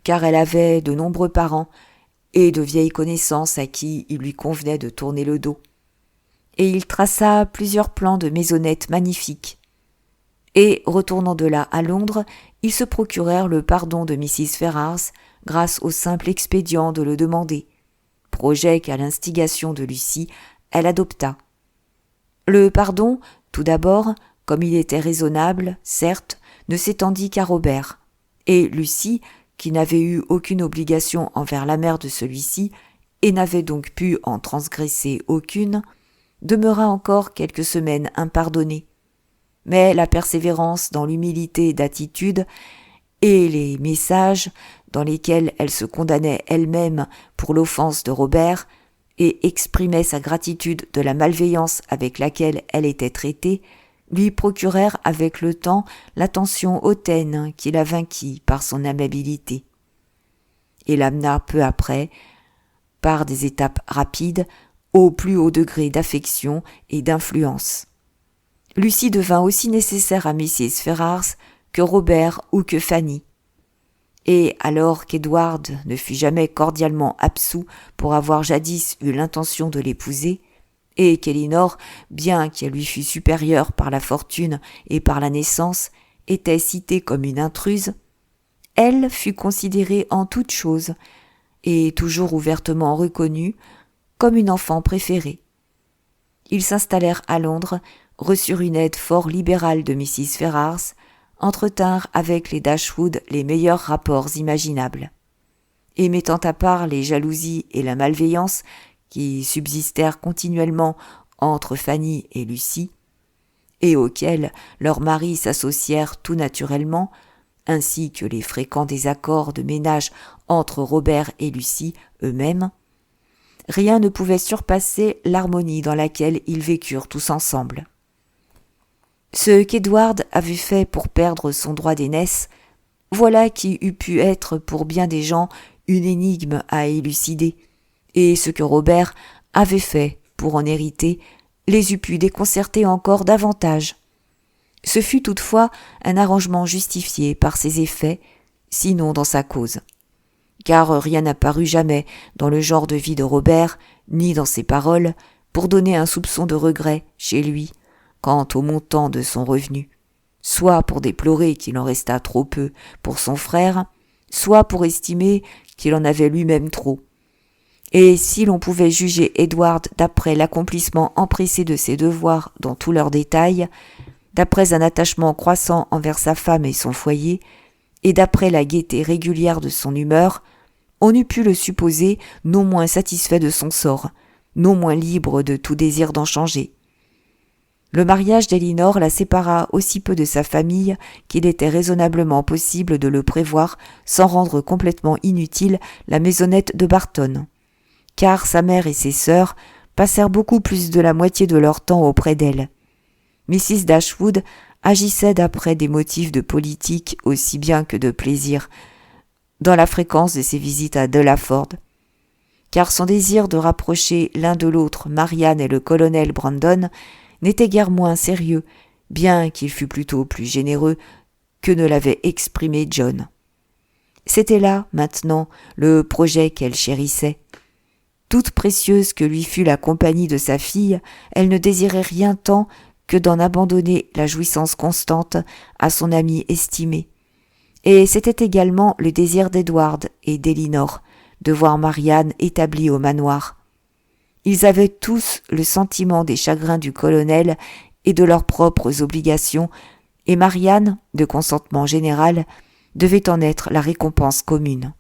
car elle avait de nombreux parents et de vieilles connaissances à qui il lui convenait de tourner le dos. Et il traça plusieurs plans de maisonnettes magnifiques. Et, retournant de là à Londres, ils se procurèrent le pardon de Mrs. Ferrars grâce au simple expédient de le demander, projet qu'à l'instigation de Lucie, elle adopta. Le pardon, tout d'abord, comme il était raisonnable, certes, ne s'étendit qu'à Robert, et Lucie, qui n'avait eu aucune obligation envers la mère de celui-ci, et n'avait donc pu en transgresser aucune, demeura encore quelques semaines impardonnée. Mais la persévérance dans l'humilité d'attitude et les messages dans lesquels elle se condamnait elle-même pour l'offense de Robert et exprimait sa gratitude de la malveillance avec laquelle elle était traitée, lui procurèrent avec le temps l'attention hautaine qui la vainquit par son amabilité, et l'amena peu après, par des étapes rapides, au plus haut degré d'affection et d'influence. Lucie devint aussi nécessaire à Mrs. Ferrars que Robert ou que Fanny. Et alors qu'Edward ne fut jamais cordialement absous pour avoir jadis eu l'intention de l'épouser, et qu'Elinor, bien qu'elle lui fût supérieure par la fortune et par la naissance, était citée comme une intruse, elle fut considérée en toutes choses, et toujours ouvertement reconnue, comme une enfant préférée. Ils s'installèrent à Londres, reçurent une aide fort libérale de Mrs. Ferrars, entretinrent avec les Dashwood les meilleurs rapports imaginables. Et mettant à part les jalousies et la malveillance qui subsistèrent continuellement entre Fanny et Lucie, et auxquels leurs maris s'associèrent tout naturellement, ainsi que les fréquents désaccords de ménage entre Robert et Lucie eux-mêmes, rien ne pouvait surpasser l'harmonie dans laquelle ils vécurent tous ensemble. Ce qu'Edward avait fait pour perdre son droit d'aînesse, voilà qui eût pu être pour bien des gens une énigme à élucider, et ce que Robert avait fait pour en hériter les eût pu déconcerter encore davantage. Ce fut toutefois un arrangement justifié par ses effets, sinon dans sa cause. Car rien n'apparut jamais dans le genre de vie de Robert, ni dans ses paroles, pour donner un soupçon de regret chez lui quant au montant de son revenu, soit pour déplorer qu'il en restât trop peu pour son frère, soit pour estimer qu'il en avait lui-même trop. Et si l'on pouvait juger Edward d'après l'accomplissement empressé de ses devoirs dans tous leurs détails, d'après un attachement croissant envers sa femme et son foyer, et d'après la gaieté régulière de son humeur, on eût pu le supposer non moins satisfait de son sort, non moins libre de tout désir d'en changer. Le mariage d'Elinor la sépara aussi peu de sa famille qu'il était raisonnablement possible de le prévoir sans rendre complètement inutile la maisonnette de Barton, car sa mère et ses sœurs passèrent beaucoup plus de la moitié de leur temps auprès d'elle. Mrs. Dashwood agissait d'après des motifs de politique aussi bien que de plaisir dans la fréquence de ses visites à Delaford, car son désir de rapprocher l'un de l'autre Marianne et le colonel Brandon n'était guère moins sérieux, bien qu'il fût plutôt plus généreux que ne l'avait exprimé John. C'était là, maintenant, le projet qu'elle chérissait. Toute précieuse que lui fût la compagnie de sa fille, elle ne désirait rien tant que d'en abandonner la jouissance constante à son ami estimé. Et c'était également le désir d'Edward et d'Elinor de voir Marianne établie au manoir. Ils avaient tous le sentiment des chagrins du colonel et de leurs propres obligations, et Marianne, de consentement général, devait en être la récompense commune.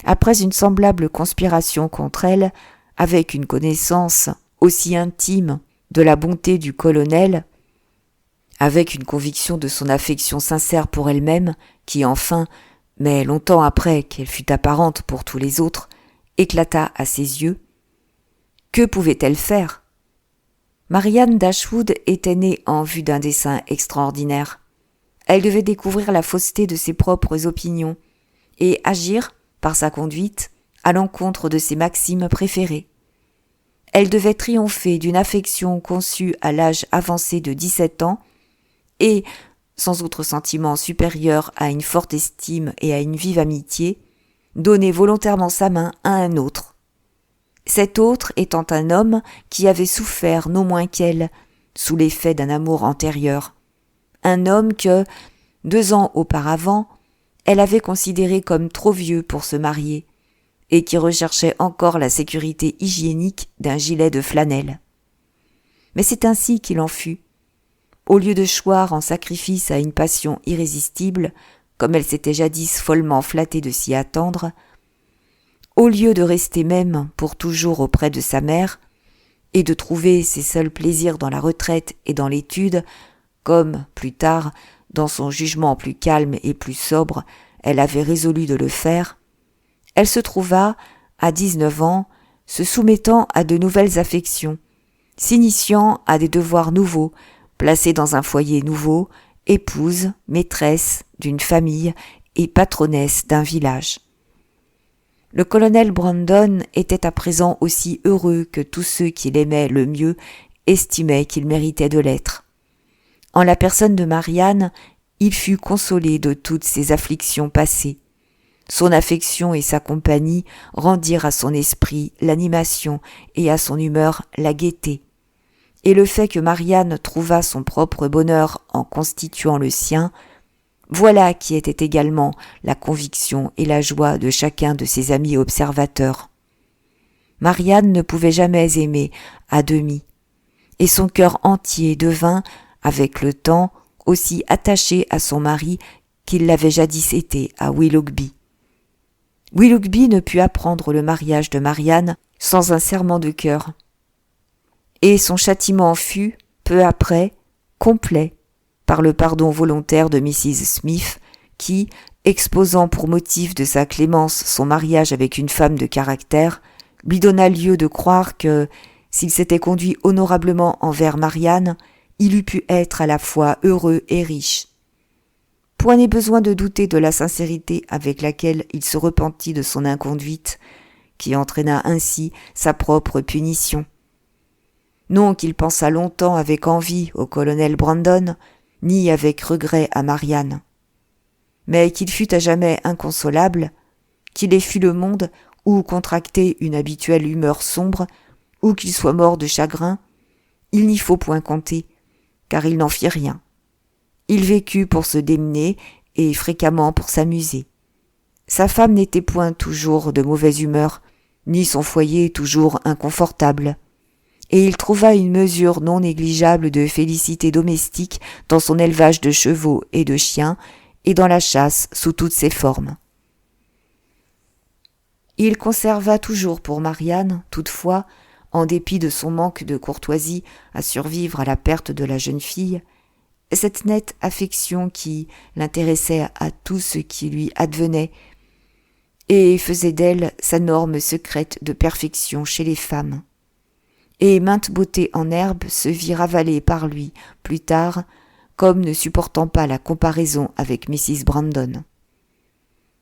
Après une semblable conspiration contre elle, avec une connaissance aussi intime de la bonté du colonel, avec une conviction de son affection sincère pour elle-même, qui enfin, mais longtemps après qu'elle fut apparente pour tous les autres, éclata à ses yeux, que pouvait-elle faire ? Marianne Dashwood était née en vue d'un dessein extraordinaire. Elle devait découvrir la fausseté de ses propres opinions et agir, par sa conduite, à l'encontre de ses maximes préférées. Elle devait triompher d'une affection conçue à l'âge avancé de 17 ans et, sans autre sentiment supérieur à une forte estime et à une vive amitié, donner volontairement sa main à un autre. Cet autre étant un homme qui avait souffert non moins qu'elle, sous l'effet d'un amour antérieur. Un homme que, 2 ans auparavant, elle avait considéré comme trop vieux pour se marier, et qui recherchait encore la sécurité hygiénique d'un gilet de flanelle. Mais c'est ainsi qu'il en fut. Au lieu de choir en sacrifice à une passion irrésistible, comme elle s'était jadis follement flattée de s'y attendre, au lieu de rester même pour toujours auprès de sa mère, et de trouver ses seuls plaisirs dans la retraite et dans l'étude, comme, plus tard, dans son jugement plus calme et plus sobre, elle avait résolu de le faire, elle se trouva, à 19 ans, se soumettant à de nouvelles affections, s'initiant à des devoirs nouveaux, placée dans un foyer nouveau, épouse, maîtresse d'une famille et patronnesse d'un village. Le colonel Brandon était à présent aussi heureux que tous ceux qui l'aimaient le mieux estimaient qu'il méritait de l'être. En la personne de Marianne, il fut consolé de toutes ses afflictions passées. Son affection et sa compagnie rendirent à son esprit l'animation et à son humeur la gaieté. Et le fait que Marianne trouvât son propre bonheur en constituant le sien, voilà qui était également la conviction et la joie de chacun de ses amis observateurs. Marianne ne pouvait jamais aimer à demi, et son cœur entier devint, avec le temps, aussi attaché à son mari qu'il l'avait jadis été à Willoughby. Willoughby ne put apprendre le mariage de Marianne sans un serment de cœur, et son châtiment fut, peu après, complet, par le pardon volontaire de Mrs. Smith, qui, exposant pour motif de sa clémence son mariage avec une femme de caractère, lui donna lieu de croire que, s'il s'était conduit honorablement envers Marianne, il eût pu être à la fois heureux et riche. Point n'est besoin de douter de la sincérité avec laquelle il se repentit de son inconduite, qui entraîna ainsi sa propre punition. Non qu'il pensât longtemps avec envie au colonel Brandon, ni avec regret à Marianne. Mais qu'il fût à jamais inconsolable, qu'il ait fui le monde ou contracté une habituelle humeur sombre, ou qu'il soit mort de chagrin, il n'y faut point compter, car il n'en fit rien. Il vécut pour se démener et fréquemment pour s'amuser. Sa femme n'était point toujours de mauvaise humeur, ni son foyer toujours inconfortable. Et il trouva une mesure non négligeable de félicité domestique dans son élevage de chevaux et de chiens, et dans la chasse sous toutes ses formes. Il conserva toujours pour Marianne, toutefois, en dépit de son manque de courtoisie à survivre à la perte de la jeune fille, cette nette affection qui l'intéressait à tout ce qui lui advenait, et faisait d'elle sa norme secrète de perfection chez les femmes. Et maintes beautés en herbe se vit ravaler par lui, plus tard, comme ne supportant pas la comparaison avec Mrs. Brandon.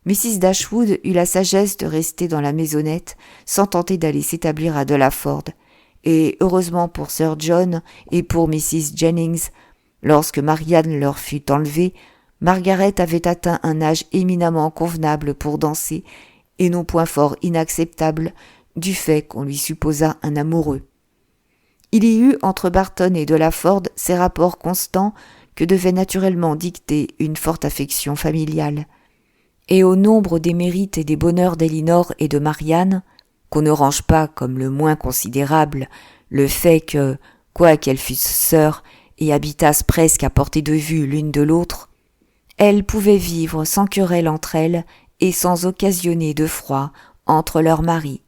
Mrs. Dashwood eut la sagesse de rester dans la maisonnette sans tenter d'aller s'établir à Delaford, et heureusement pour Sir John et pour Mrs. Jennings, lorsque Marianne leur fut enlevée, Margaret avait atteint un âge éminemment convenable pour danser, et non point fort inacceptable du fait qu'on lui supposât un amoureux. Il y eut entre Barton et Delaford ces rapports constants que devait naturellement dicter une forte affection familiale. Et au nombre des mérites et des bonheurs d'Elinor et de Marianne, qu'on ne range pas comme le moins considérable le fait que, quoiqu'elles fussent sœurs et habitassent presque à portée de vue l'une de l'autre, elles pouvaient vivre sans querelle entre elles et sans occasionner de froid entre leurs maris.